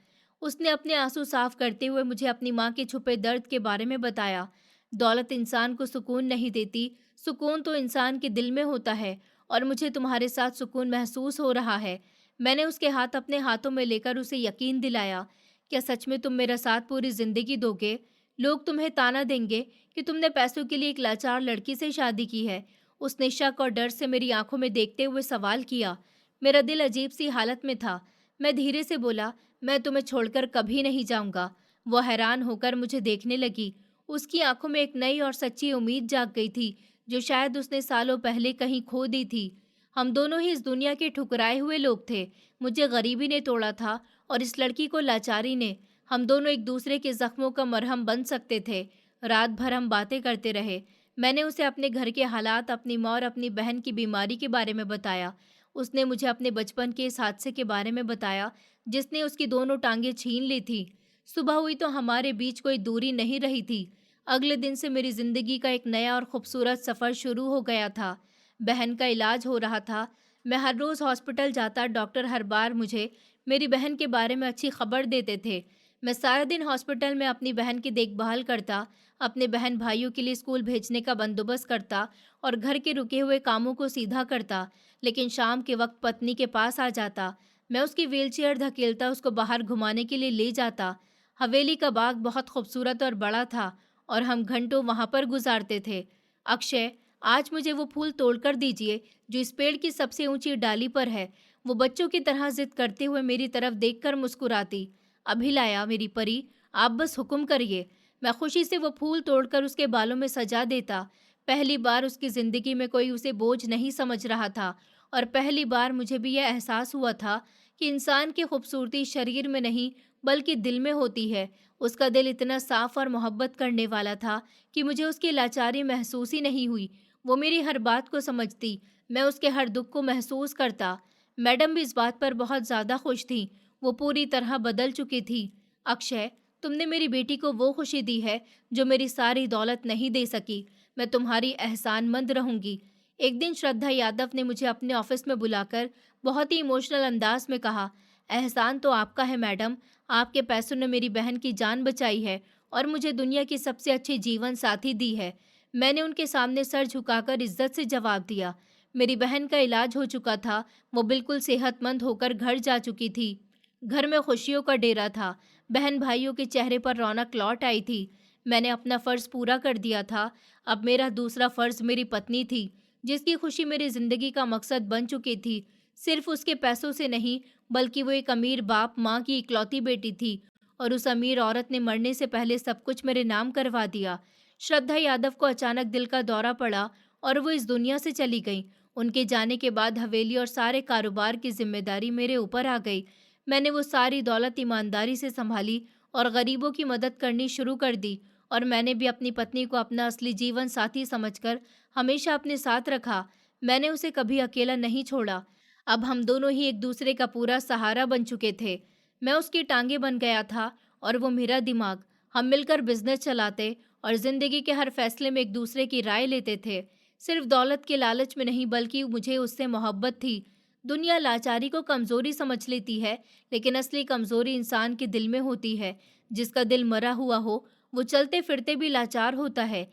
उसने अपने आंसू साफ करते हुए मुझे अपनी माँ के छुपे दर्द के बारे में बताया। दौलत इंसान को सुकून नहीं देती, सुकून तो इंसान के दिल में होता है, और मुझे तुम्हारे साथ सुकून महसूस हो रहा है। मैंने उसके हाथ अपने हाथों में लेकर उसे यकीन दिलाया। क्या सच में तुम मेरा साथ पूरी जिंदगी दोगे? लोग तुम्हें ताना देंगे कि तुमने पैसों के लिए एक लाचार लड़की से शादी की है। उसने शक और डर से मेरी आंखों में देखते हुए सवाल किया। मेरा दिल अजीब सी हालत में था। मैं धीरे से बोला, मैं तुम्हें छोड़कर कभी नहीं जाऊंगा। वो हैरान होकर मुझे देखने लगी। उसकी आंखों में एक नई और सच्ची उम्मीद जाग गई थी, जो शायद उसने सालों पहले कहीं खो दी थी। हम दोनों ही इस दुनिया के ठुकराए हुए लोग थे। मुझे गरीबी ने तोड़ा था और इस लड़की को लाचारी ने। हम दोनों एक दूसरे के जख्मों का मरहम बन सकते थे। रात भर हम बातें करते रहे। मैंने उसे अपने घर के हालात, अपनी माँ और अपनी बहन की बीमारी के बारे में बताया। उसने मुझे अपने बचपन के इस हादसे के बारे में बताया, जिसने उसकी दोनों टांगें छीन ली थी। सुबह हुई तो हमारे बीच कोई दूरी नहीं रही थी। अगले दिन से मेरी जिंदगी का एक नया और खूबसूरत सफ़र शुरू हो गया था। बहन का इलाज हो रहा था। मैं हर रोज़ हॉस्पिटल जाता। डॉक्टर हर बार मुझे मेरी बहन के बारे में अच्छी खबर देते थे। मैं सारा दिन हॉस्पिटल में अपनी बहन की देखभाल करता, अपने बहन भाइयों के लिए स्कूल भेजने का बंदोबस्त करता और घर के रुके हुए कामों को सीधा करता। लेकिन शाम के वक्त पत्नी के पास आ जाता। मैं उसकी व्हीलचेयर धकेलता, उसको बाहर घुमाने के लिए ले जाता। हवेली का बाग बहुत खूबसूरत और बड़ा था और हम घंटों वहां पर गुजारते थे। अक्षय, आज मुझे वो फूल तोड़कर दीजिए जो इस पेड़ की सबसे ऊंची डाली पर है। वो बच्चों की तरह जिद करते हुए मेरी तरफ देखकर मुस्कुराती। अभिलाया, मेरी परी, आप बस हुक्म करिए। मैं खुशी से वो फूल तोड़कर उसके बालों में सजा देता। पहली बार उसकी जिंदगी में कोई उसे बोझ नहीं समझ रहा था और पहली बार मुझे भी यह एहसास हुआ था कि इंसान की खूबसूरती शरीर में नहीं बल्कि दिल में होती है। उसका दिल इतना साफ और मोहब्बत करने वाला था कि मुझे उसकी लाचारी महसूस ही नहीं हुई। वो मेरी हर बात को समझती, मैं उसके हर दुख को महसूस करता। मैडम भी इस बात पर बहुत ज़्यादा खुश थी। वो पूरी तरह बदल चुकी थी। अक्षय, तुमने मेरी बेटी को वो खुशी दी है जो मेरी सारी दौलत नहीं दे सकी। मैं तुम्हारी एहसानमंद रहूंगी। एक दिन श्रद्धा यादव ने मुझे अपने ऑफिस में बुलाकर बहुत ही इमोशनल अंदाज में कहा, एहसान तो आपका है मैडम, आपके पैसों ने मेरी बहन की जान बचाई है और मुझे दुनिया की सबसे अच्छी जीवन साथी दी है। मैंने उनके सामने सर झुकाकर इज्जत से जवाब दिया। मेरी बहन का इलाज हो चुका था, वो बिल्कुल सेहतमंद होकर घर जा चुकी थी। घर में खुशियों का डेरा था। बहन भाइयों के चेहरे पर रौनक लौट आई थी। मैंने अपना फ़र्ज़ पूरा कर दिया था। अब मेरा दूसरा फ़र्ज़ मेरी पत्नी थी, जिसकी खुशी मेरी ज़िंदगी का मकसद बन चुकी थी। सिर्फ उसके पैसों से नहीं, बल्कि वो एक अमीर बाप माँ की इकलौती बेटी थी और उस अमीर औरत ने मरने से पहले सब कुछ मेरे नाम करवा दिया। श्रद्धा यादव को अचानक दिल का दौरा पड़ा और वो इस दुनिया से चली गई। उनके जाने के बाद हवेली और सारे कारोबार की जिम्मेदारी मेरे ऊपर आ गई। मैंने वो सारी दौलत ईमानदारी से संभाली और गरीबों की मदद करनी शुरू कर दी और मैंने भी अपनी पत्नी को अपना असली जीवन साथी समझकर हमेशा अपने साथ रखा। मैंने उसे कभी अकेला नहीं छोड़ा। अब हम दोनों ही एक दूसरे का पूरा सहारा बन चुके थे। मैं उसकी टांगे बन गया था और वो मेरा दिमाग। हम मिलकर बिजनेस चलाते और जिंदगी के हर फैसले में एक दूसरे की राय लेते थे। सिर्फ दौलत के लालच में नहीं, बल्कि मुझे उससे मोहब्बत थी। दुनिया लाचारी को कमजोरी समझ लेती है, लेकिन असली कमजोरी इंसान के दिल में होती है। जिसका दिल मरा हुआ हो, वो चलते फिरते भी लाचार होता है।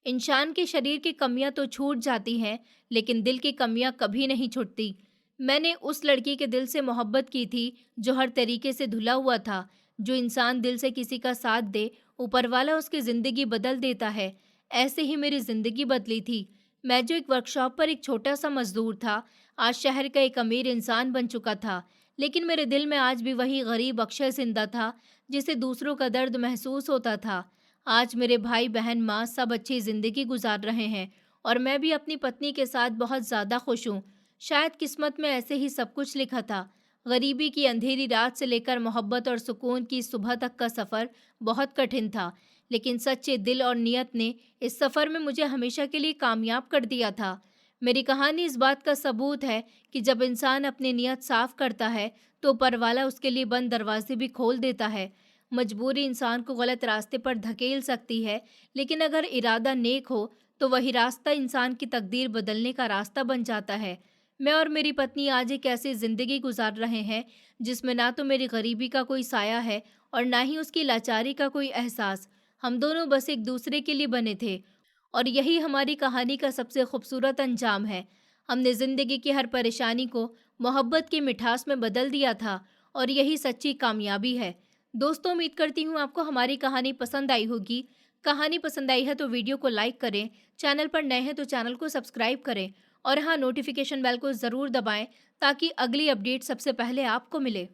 इंसान के शरीर की कमियां तो छूट जाती हैं, लेकिन दिल की कमियां कभी नहीं छूटती। मैंने उस लड़की के दिल से मोहब्बत की थी जो हर तरीके से धुला हुआ था। जो इंसान दिल से किसी का साथ दे, ऊपर वाला उसकी जिंदगी बदल देता है। ऐसे ही मेरी जिंदगी बदली थी। मैं जो एक वर्कशॉप पर एक छोटा सा मजदूर था, आज शहर का एक अमीर इंसान बन चुका था। लेकिन मेरे दिल में आज भी वही गरीब अक्षय जिंदा था, जिसे दूसरों का दर्द महसूस होता था। आज मेरे भाई बहन माँ सब अच्छी जिंदगी गुजार रहे हैं और मैं भी अपनी पत्नी के साथ बहुत ज़्यादा खुश हूँ। शायद किस्मत में ऐसे ही सब कुछ लिखा था। गरीबी की अंधेरी रात से लेकर मोहब्बत और सुकून की सुबह तक का सफ़र बहुत कठिन था, लेकिन सच्चे दिल और नियत ने इस सफ़र में मुझे हमेशा के लिए कामयाब कर दिया था। मेरी कहानी इस बात का सबूत है कि जब इंसान अपनी नियत साफ करता है, तो ऊपर वाला उसके लिए बंद दरवाजे भी खोल देता है। मजबूरी इंसान को गलत रास्ते पर धकेल सकती है, लेकिन अगर इरादा नेक हो, तो वही रास्ता इंसान की तकदीर बदलने का रास्ता बन जाता है। मैं और मेरी पत्नी आज एक ऐसी ज़िंदगी गुजार रहे हैं जिसमें ना तो मेरी गरीबी का कोई साया है और ना ही उसकी लाचारी का कोई एहसास। हम दोनों बस एक दूसरे के लिए बने थे और यही हमारी कहानी का सबसे खूबसूरत अंजाम है। हमने ज़िंदगी की हर परेशानी को मोहब्बत की मिठास में बदल दिया था और यही सच्ची कामयाबी है। दोस्तों, उम्मीद करती हूँ आपको हमारी कहानी पसंद आई होगी। कहानी पसंद आई है तो वीडियो को लाइक करें, चैनल पर नए हैं तो चैनल को सब्सक्राइब करें और हाँ, नोटिफिकेशन बेल को ज़रूर दबाएं ताकि अगली अपडेट सबसे पहले आपको मिले।